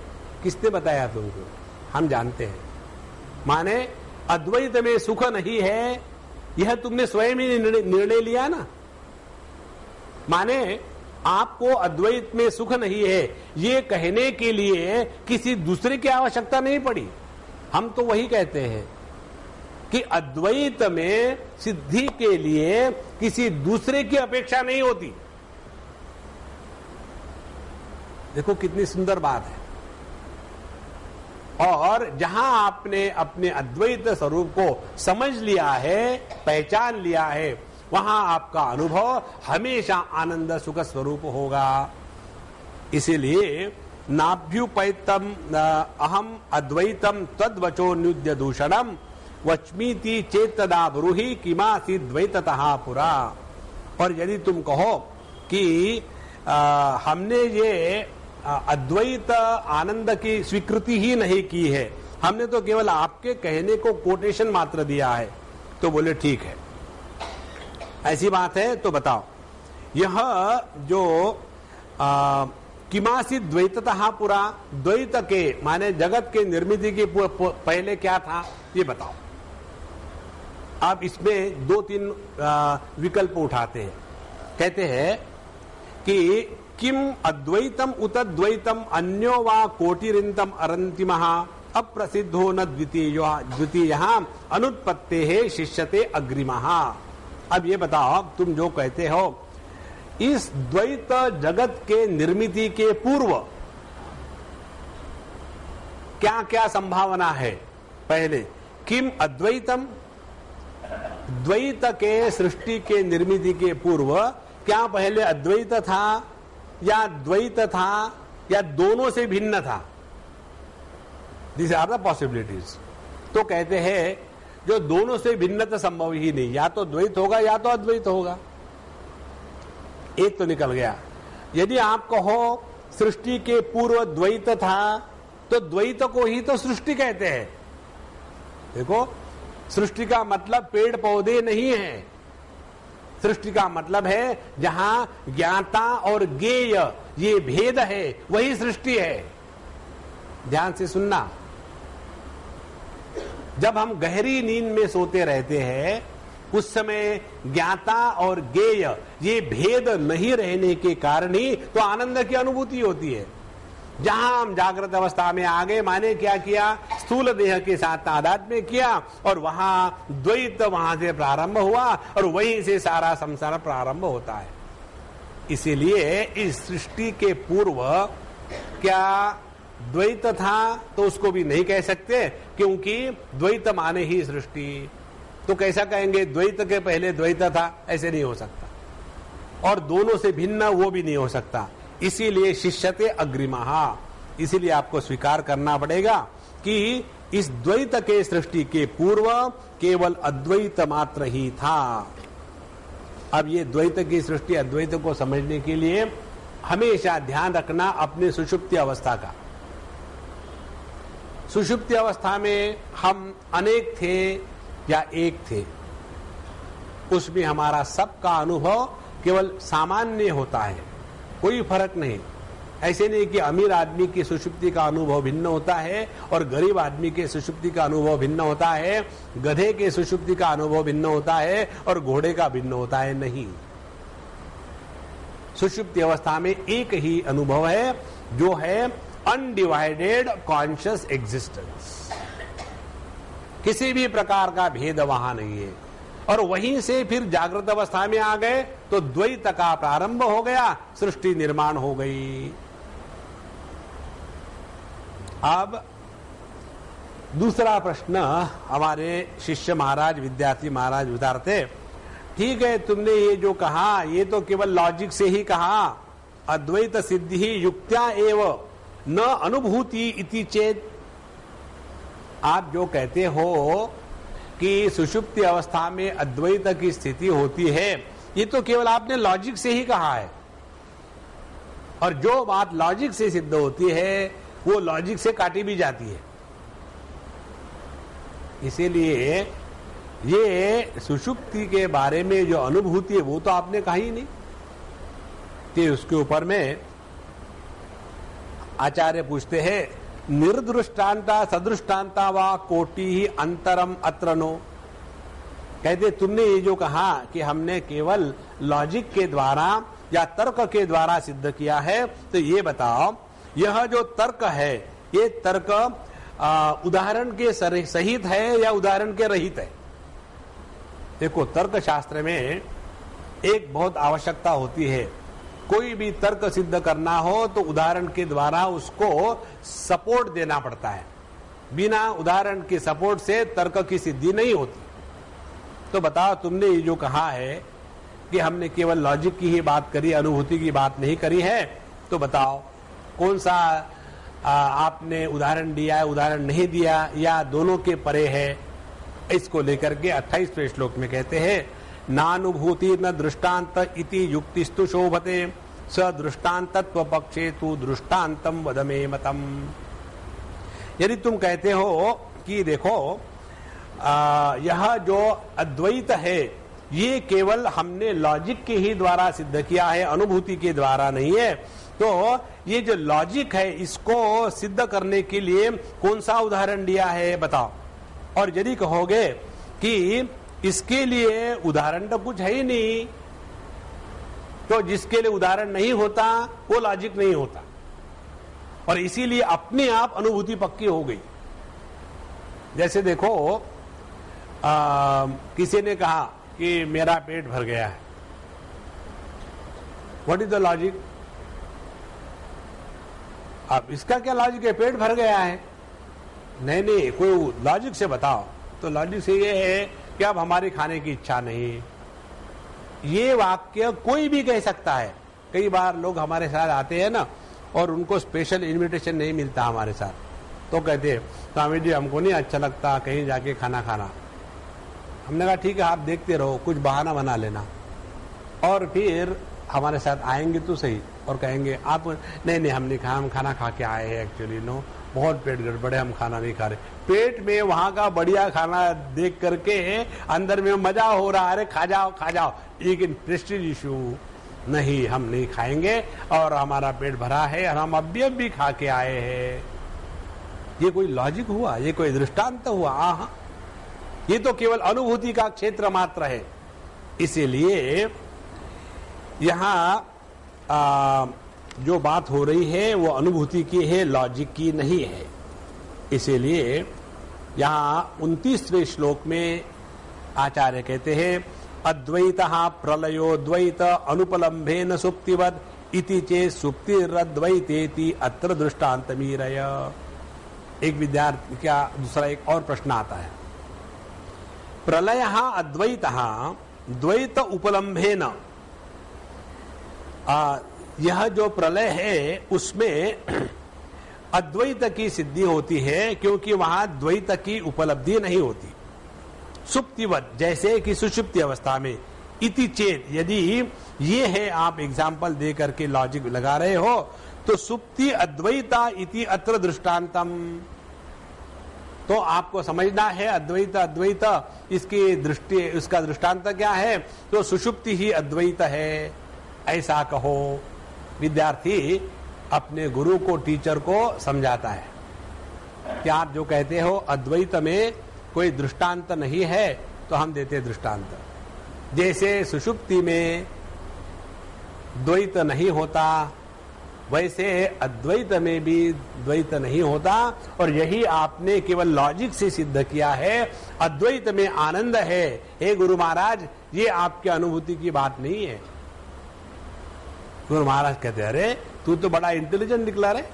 किसने बताया तुमको? हम जानते हैं। माने अद्वैत में सुख नहीं है, यह तुमने स्वयं ही निर्णय लिया ना। माने आपको अद्वैत में सुख नहीं है ये कहने के लिए किसी दूसरे की आवश्यकता नहीं पड़ी। हम तो वही कहते हैं कि अद्वैत में सिद्धि के लिए किसी दूसरे की अपेक्षा नहीं होती। देखो कितनी सुंदर बात है। और जहां आपने अपने अद्वैत स्वरूप को समझ लिया है, पहचान लिया है, वहां आपका अनुभव हमेशा आनंद सुख स्वरूप होगा। इसीलिए नाभ्युपैतम अहम अद्वैतम तद्वचो न्युद्य दूषणम वच्मीति चेतदा ब्रूहि किमासी द्वैततः पुरा। और यदि तुम कहो कि हमने ये अद्वैत आनंद की स्वीकृति ही नहीं की है, हमने तो केवल आपके कहने को कोटेशन मात्र दिया है, तो बोले ठीक है, ऐसी बात है तो बताओ। यह जो किमासी द्वैततः पुरा, द्वैत के माने जगत के निर्मिति के पहले क्या था ये बताओ। आप इसमें 2-3 विकल्प उठाते हैं। कहते हैं कि किम अद्वैतम उत द्वैतम अन्यो वा कोटिरिंतम अरंतिमः अप्रसिद्धो न द्वितीय अनुत्पत्ते है शिष्यते अग्रिमः। अब ये बताओ, तुम जो कहते हो इस द्वैत जगत के निर्मिति के पूर्व क्या क्या संभावना है? पहले किम अद्वैतम, द्वैत के सृष्टि के निर्मिति के पूर्व क्या पहले अद्वैत था या द्वैत था या दोनों से भिन्न था? This are the possibilities. तो कहते हैं जो दोनों से भिन्नता संभव ही नहीं, या तो द्वैत होगा या तो अद्वैत होगा। एक तो निकल गया। यदि आप कहो सृष्टि के पूर्व द्वैत था, तो द्वैत को ही तो सृष्टि कहते हैं। देखो, सृष्टि का मतलब पेड़ पौधे नहीं है। सृष्टि का मतलब है जहां ज्ञाता और ज्ञेय ये भेद है, वही सृष्टि है। ध्यान से सुनना। जब हम गहरी नींद में सोते रहते हैं, उस समय ज्ञाता और ज्ञेय ये भेद नहीं रहने के कारण ही तो आनंद की अनुभूति होती है। जहां हम जागृत अवस्था में आ गए, माने क्या किया? स्थूल देह के साथ तादाद में किया और वहां द्वैत वहां से प्रारंभ हुआ और वहीं से सारा संसार प्रारंभ होता है। इसीलिए इस सृष्टि के पूर्व क्या द्वैत था तो उसको भी नहीं कह सकते, क्योंकि द्वैत माने ही सृष्टि। तो कैसा कहेंगे द्वैत के पहले द्वैत था? ऐसे नहीं हो सकता। और दोनों से भिन्न वो भी नहीं हो सकता। इसीलिए शिष्यते अग्रिमः, इसीलिए आपको स्वीकार करना पड़ेगा कि इस द्वैत के सृष्टि के पूर्व केवल अद्वैत मात्र ही था। अब ये द्वैत की सृष्टि अद्वैत को समझने के लिए हमेशा ध्यान रखना अपने सुषुप्ति अवस्था का। सुषुप्ति अवस्था में हम अनेक थे या एक थे, उसमें हमारा सबका अनुभव केवल सामान्य होता है, कोई फर्क नहीं। ऐसे नहीं कि अमीर आदमी की सुषुप्ति का अनुभव भिन्न होता है और गरीब आदमी के सुषुप्ति का अनुभव भिन्न होता है, गधे के सुषुप्ति का अनुभव भिन्न होता है और घोड़े का भिन्न होता है, नहीं। सुषुप्ति अवस्था में एक ही अनुभव है, जो है अनडिवाइडेड कॉन्शियस एग्जिस्टेंस। किसी भी प्रकार का भेद वहां नहीं है। और वहीं से फिर जागृत अवस्था में आ गए तो द्वैत का प्रारंभ हो गया, सृष्टि निर्माण हो गई। अब दूसरा प्रश्न हमारे शिष्य महाराज, विद्यार्थी महाराज उतारते, ठीक है तुमने ये जो कहा ये तो केवल लॉजिक से ही कहा, अद्वैत सिद्धि ही युक्त्या एव न अनुभूति इति चेत। आप जो कहते हो कि सुषुप्ति अवस्था में अद्वैत की स्थिति होती है, ये तो केवल आपने लॉजिक से ही कहा है, और जो बात लॉजिक से सिद्ध होती है वो लॉजिक से काटी भी जाती है। इसीलिए ये सुषुप्ति के बारे में जो अनुभूति है वो तो आपने कहा ही नहीं। तो उसके ऊपर में आचार्य पूछते हैं, निर्दृष्टांता सदृष्टांता वा कोटि ही अंतरम अत्र नो। कहते तुमने ये जो कहा कि हमने केवल लॉजिक के द्वारा या तर्क के द्वारा सिद्ध किया है, तो ये बताओ यह जो तर्क है ये तर्क उदाहरण के सहित है या उदाहरण के रहित है। देखो तर्क शास्त्र में एक बहुत आवश्यकता होती है, कोई भी तर्क सिद्ध करना हो तो उदाहरण के द्वारा उसको सपोर्ट देना पड़ता है। बिना उदाहरण के सपोर्ट से तर्क की सिद्धि नहीं होती। तो बताओ तुमने ये जो कहा है कि हमने केवल लॉजिक की ही बात करी, अनुभूति की बात नहीं करी है, तो बताओ कौन सा आपने उदाहरण दिया है, उदाहरण नहीं दिया, या दोनों के परे है। इसको लेकर के 28वें श्लोक में कहते हैं, नानुभूति न दृष्टांत इति युक्तिस्तु शोभते स दृष्टांतत्व पक्षे तु दृष्टांतम वद मे मतम। यदि तुम कहते हो कि देखो यह जो अद्वैत है ये केवल हमने लॉजिक के ही द्वारा सिद्ध किया है, अनुभूति के द्वारा नहीं है, तो ये जो लॉजिक है इसको सिद्ध करने के लिए कौन सा उदाहरण दिया है बताओ। और यदि कहोगे कि इसके लिए उदाहरण तो कुछ है ही नहीं, तो जिसके लिए उदाहरण नहीं होता वो लॉजिक नहीं होता, और इसीलिए अपने आप अनुभूति पक्की हो गई। जैसे देखो किसी ने कहा कि मेरा पेट भर गया है, व्हाट इज द लॉजिक? अब इसका क्या लॉजिक है, पेट भर गया है? नहीं, कोई लॉजिक से बताओ। तो लॉजिक से ये है कि अब हमारी खाने की इच्छा नहीं। ये वाक्य कोई भी कह सकता है। कई बार लोग हमारे साथ आते हैं ना, और उनको स्पेशल इनविटेशन नहीं मिलता हमारे साथ, तो कहते हैं स्वामी जी हमको नहीं अच्छा लगता कहीं जाके खाना खाना। हमने कहा ठीक है आप देखते रहो, कुछ बहाना बना लेना, और फिर हमारे साथ आएंगे तो सही और कहेंगे आप नहीं हम नहीं खा, हम खाना खा के आए हैं एक्चुअली, नो बहुत पेट गड़बड़ है, हम खाना नहीं खा रहे। पेट में वहां का बढ़िया खाना देख करके अंदर में मजा हो रहा है, अरे खा जाओ, लेकिन प्रेस्टीज इशू नहीं, हम नहीं खाएंगे और हमारा पेट भरा है और हम अभी खा के आए हैं। ये कोई लॉजिक हुआ? ये कोई दृष्टांत हुआ? हाँ, ये तो केवल अनुभूति का क्षेत्र मात्र है। इसीलिए यहां जो बात हो रही है वो अनुभूति की है, लॉजिक की नहीं है। इसीलिए यहां 29वें श्लोक में आचार्य कहते हैं, अद्वैतः प्रलयो द्वैत अनुपलम्भेन सुप्तिवद इति चेत् सुप्तिरद्वैतेति अत्र दृष्टान्तमीरय। एक विद्यार्थी का दूसरा एक और प्रश्न आता है, प्रलयः अद्वैतः द्वैत उपलम्भेन, यह जो प्रलय है उसमें अद्वैत की सिद्धि होती है क्योंकि वहां द्वैत की उपलब्धि नहीं होती। सुप्तिवत जैसे कि सुषुप्ति अवस्था में, इति चेत यदि ये है, आप एग्जाम्पल दे करके लॉजिक लगा रहे हो, तो सुप्ति अद्वैता इति अत्र दृष्टांतम, तो आपको समझना है अद्वैत इसकी दृष्टि, उसका दृष्टांत क्या है? तो सुषुप्ति ही अद्वैत है, ऐसा कहो। विद्यार्थी अपने गुरु को, टीचर को समझाता है कि आप जो कहते हो अद्वैत में कोई दृष्टांत नहीं है, तो हम देते दृष्टांत। जैसे सुषुप्ति में द्वैत नहीं होता, वैसे अद्वैत में भी द्वैत नहीं होता। और यही आपने केवल लॉजिक से सिद्ध किया है। अद्वैत में आनंद है। हे गुरु महाराज, ये आपके अनुभूति की बात नहीं है। गुरु महाराज कहते हैं, अरे तू तो बड़ा इंटेलिजेंट निकला रे।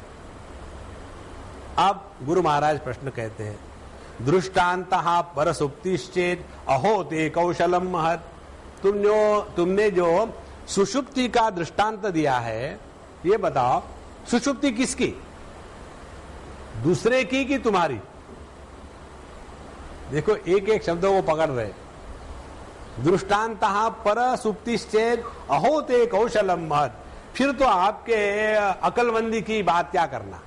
अब गुरु महाराज प्रश्न कहते हैं, दृष्टान्तः परसुप्तिश्चेत् अहो ते कौशलम महत्। तुमने जो सुषुप्ति का दृष्टांत दिया है, ये बताओ सुषुप्ति किसकी, दूसरे की कि तुम्हारी? देखो एक एक शब्द वो पकड़ रहे। दृष्टान्तः परसुप्तिश्चेत् अहो ते कौशलम महत्। फिर तो आपके अकलमंदी की बात क्या करना।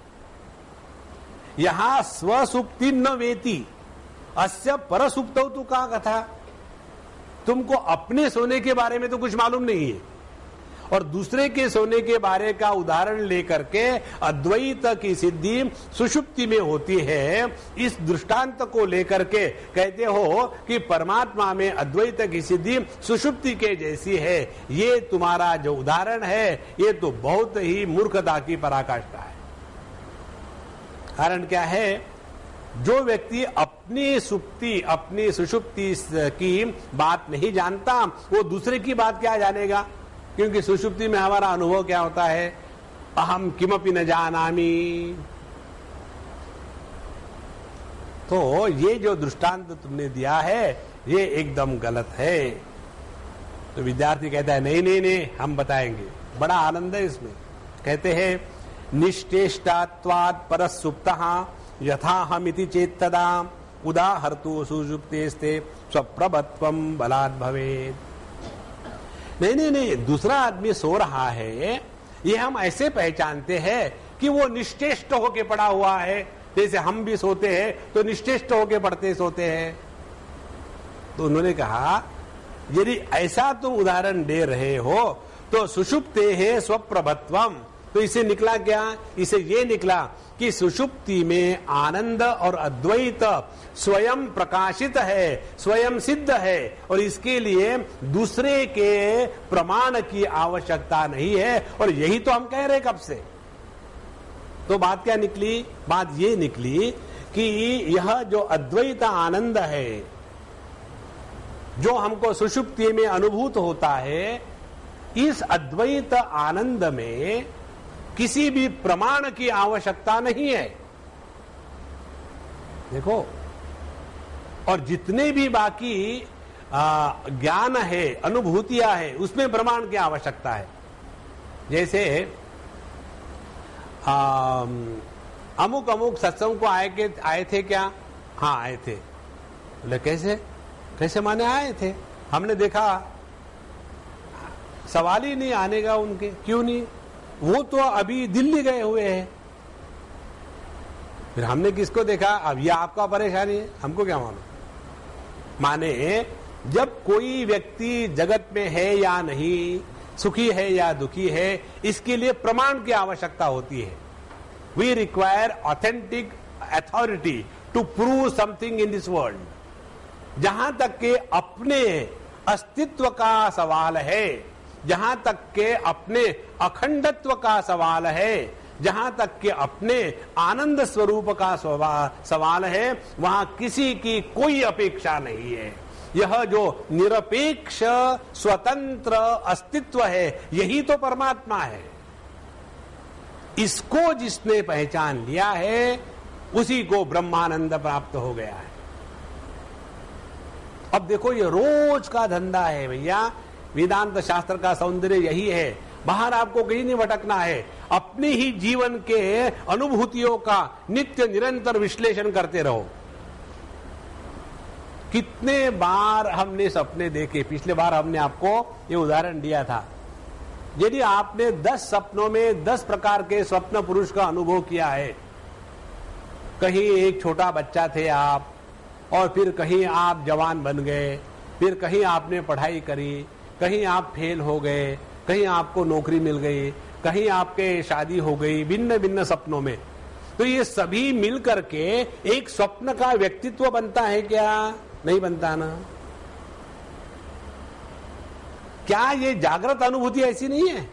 यहां स्वसुप्ति न वेति अस्य परसुप्तौ तु का कथा। तुमको अपने सोने के बारे में तो कुछ मालूम नहीं है, और दूसरे के सोने के बारे का उदाहरण लेकर के अद्वैत की सिद्धि सुषुप्ति में होती है। इस दृष्टांत को लेकर के कहते हो कि परमात्मा में अद्वैत की सिद्धि सुषुप्ति के जैसी है। ये तुम्हारा जो उदाहरण है, ये तो बहुत ही मूर्खता की पराकाष्ठा है। कारण क्या है? जो व्यक्ति अपनी सुषुप्ति की बात नहीं जानता, वो दूसरे की बात क्या जानेगा? क्योंकि सुषुप्ति में हमारा अनुभव क्या होता है? अहम किमपि न जानामि। तो ये जो दृष्टांत तुमने दिया है, ये एकदम गलत है। तो विद्यार्थी कहता है, नहीं नहीं नहीं, हम बताएंगे। बड़ा आनंद है इसमें। कहते हैं, निश्चेष्टात्वात् परसुप्तः यथाहमिति चेत्तदा उदाहर्तु सुषुप्तेस्ते स्वप्रभत्वं बलात् भवेत्। नहीं, दूसरा आदमी सो रहा है, ये हम ऐसे पहचानते हैं कि वो निश्चेष्ट होके पड़ा हुआ है। जैसे हम भी सोते हैं तो निश्चेष्ट होके पड़ते सोते हैं। तो उन्होंने कहा, यदि ऐसा तुम उदाहरण दे रहे हो तो सुषुप्ते है स्वप्रभत्वम। तो इसे निकला क्या? इसे ये निकला कि सुषुप्ति में आनंद और अद्वैत स्वयं प्रकाशित है, स्वयं सिद्ध है, और इसके लिए दूसरे के प्रमाण की आवश्यकता नहीं है। और यही तो हम कह रहे कब से। तो बात क्या निकली? बात ये निकली कि यह जो अद्वैत आनंद है, जो हमको सुषुप्ति में अनुभूत होता है, इस अद्वैत आनंद में किसी भी प्रमाण की आवश्यकता नहीं है। देखो, और जितने भी बाकी ज्ञान है, अनुभूतियां है, उसमें प्रमाण की आवश्यकता है। जैसे अमुक अमुक सत्संग को आए थे क्या? हाँ आए थे। बोले कैसे माने आए थे? हमने देखा, सवाल ही नहीं आने का उनके। क्यों नहीं? वो तो अभी दिल्ली गए हुए हैं। फिर हमने किसको देखा? अब ये आपका परेशानी है, हमको क्या मालूम। माने जब कोई व्यक्ति जगत में है या नहीं, सुखी है या दुखी है, इसके लिए प्रमाण की आवश्यकता होती है। We require authentic authority to prove something in this world. जहां तक के अपने अस्तित्व का सवाल है, जहां तक के अपने अखंडत्व का सवाल है, जहां तक के अपने आनंद स्वरूप का सवाल है, वहां किसी की कोई अपेक्षा नहीं है। यह जो निरपेक्ष स्वतंत्र अस्तित्व है, यही तो परमात्मा है। इसको जिसने पहचान लिया है, उसी को ब्रह्मानंद प्राप्त हो गया है। अब देखो, ये रोज का धंधा है भैया। वेदांत शास्त्र का सौंदर्य यही है। बाहर आपको कहीं नहीं भटकना है, अपने ही जीवन के अनुभूतियों का नित्य निरंतर विश्लेषण करते रहो। कितने बार हमने सपने देखे। पिछले बार हमने आपको ये उदाहरण दिया था। यदि आपने 10 सपनों में 10 प्रकार के स्वप्न पुरुष का अनुभव किया है, कहीं एक छोटा बच्चा थे आप, और फिर कहीं आप जवान बन गए, फिर कहीं आपने पढ़ाई करी, कहीं आप फेल हो गए, कहीं आपको नौकरी मिल गई, कहीं आपके शादी हो गई भिन्न भिन्न सपनों में, तो ये सभी मिल करके एक स्वप्न का व्यक्तित्व बनता है क्या? नहीं बनता ना। क्या ये जागृत अनुभूति ऐसी नहीं है?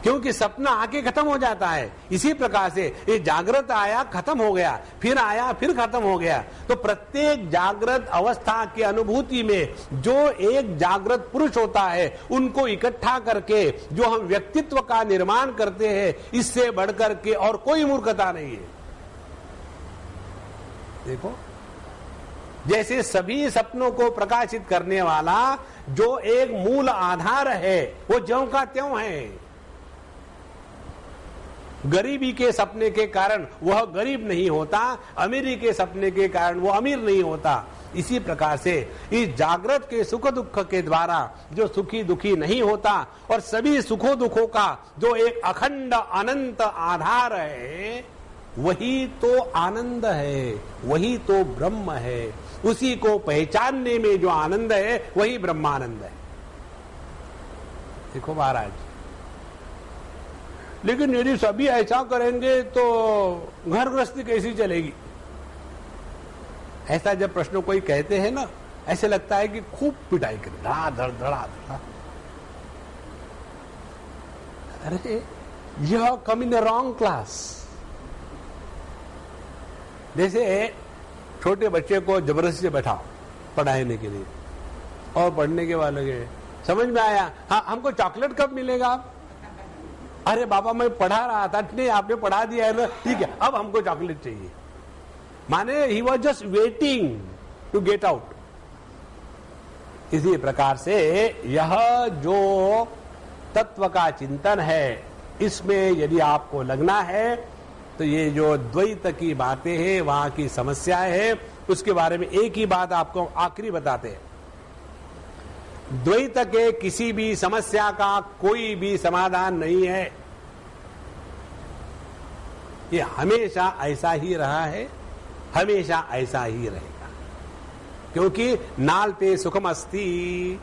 क्योंकि सपना आके खत्म हो जाता है। इसी प्रकार से ये जागृत आया, खत्म हो गया, फिर आया, फिर खत्म हो गया। तो प्रत्येक जागृत अवस्था की अनुभूति में जो एक जागृत पुरुष होता है, उनको इकट्ठा करके जो हम व्यक्तित्व का निर्माण करते हैं, इससे बढ़कर के और कोई मूर्खता नहीं है। देखो, जैसे सभी सपनों को प्रकाशित करने वाला जो एक मूल आधार है, वो ज्यों का त्यों है। गरीबी के सपने के कारण वह गरीब नहीं होता, अमीरी के सपने के कारण वो अमीर नहीं होता। इसी प्रकार से इस जागृत के सुख दुख के द्वारा जो सुखी दुखी नहीं होता और सभी सुखों दुखों का जो एक अखंड अनंत आधार है, वही तो आनंद है, वही तो ब्रह्म है। उसी को पहचानने में जो आनंद है, वही ब्रह्मानंद है। देखो महाराज, लेकिन यदि सभी ऐसा करेंगे तो घर गृहस्थी कैसी चलेगी? ऐसा जब प्रश्न कोई कहते हैं ना, ऐसे लगता है कि खूब पिटाई करे, धड़ाधड़ धड़ाधड़। अरे यह कम इन द रॉन्ग क्लास। जैसे छोटे बच्चे को जबरदस्ती से बैठाओ पढ़ाने के लिए, और पढ़ने के बाद लगे समझ में आया, हाँ हमको चॉकलेट कब मिलेगा? अरे बाबा मैं पढ़ा रहा था, नहीं आपने पढ़ा दिया है ना, ठीक है अब हमको चॉकलेट चाहिए। माने he was just waiting to get out. इसी प्रकार से यह जो तत्व का चिंतन है, इसमें यदि आपको लगना है तो ये जो द्वैत की बातें हैं, वहां की समस्याएं हैं, उसके बारे में एक ही बात आपको आखिरी बताते हैं। द्वैत के किसी भी समस्या का कोई भी समाधान नहीं है। ये हमेशा ऐसा ही रहा है, हमेशा ऐसा ही रहेगा। क्योंकि नालते सुखम अस्ति,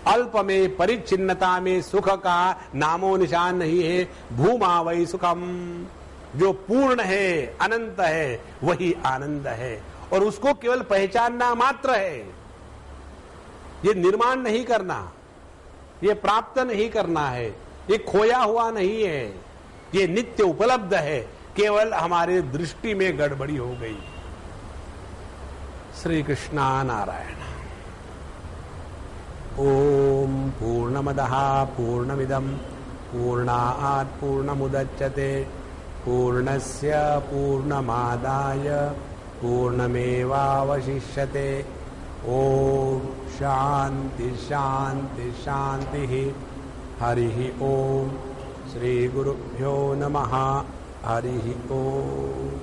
अल्प में परिच्छिन्नता में सुख का नामो निशान नहीं है। भूमा वही सुखम, जो पूर्ण है, अनंत है, वही आनंद है, और उसको केवल पहचानना मात्र है। ये निर्माण नहीं करना, ये प्राप्त नहीं करना है, ये खोया हुआ नहीं है, ये नित्य उपलब्ध है। केवल हमारे दृष्टि में गड़बड़ी हो गई। श्री कृष्णा नारायण। ओम पूर्णमदः पूर्णमिदं पूर्णात् पूर्णमुदच्यते पूर्णस्य पूर्णमादाय पूर्णमेवावशिष्यते। ओम शांति शांति शांति। हरि ओम। श्री गुरुभ्यो नमः। हरि ओम।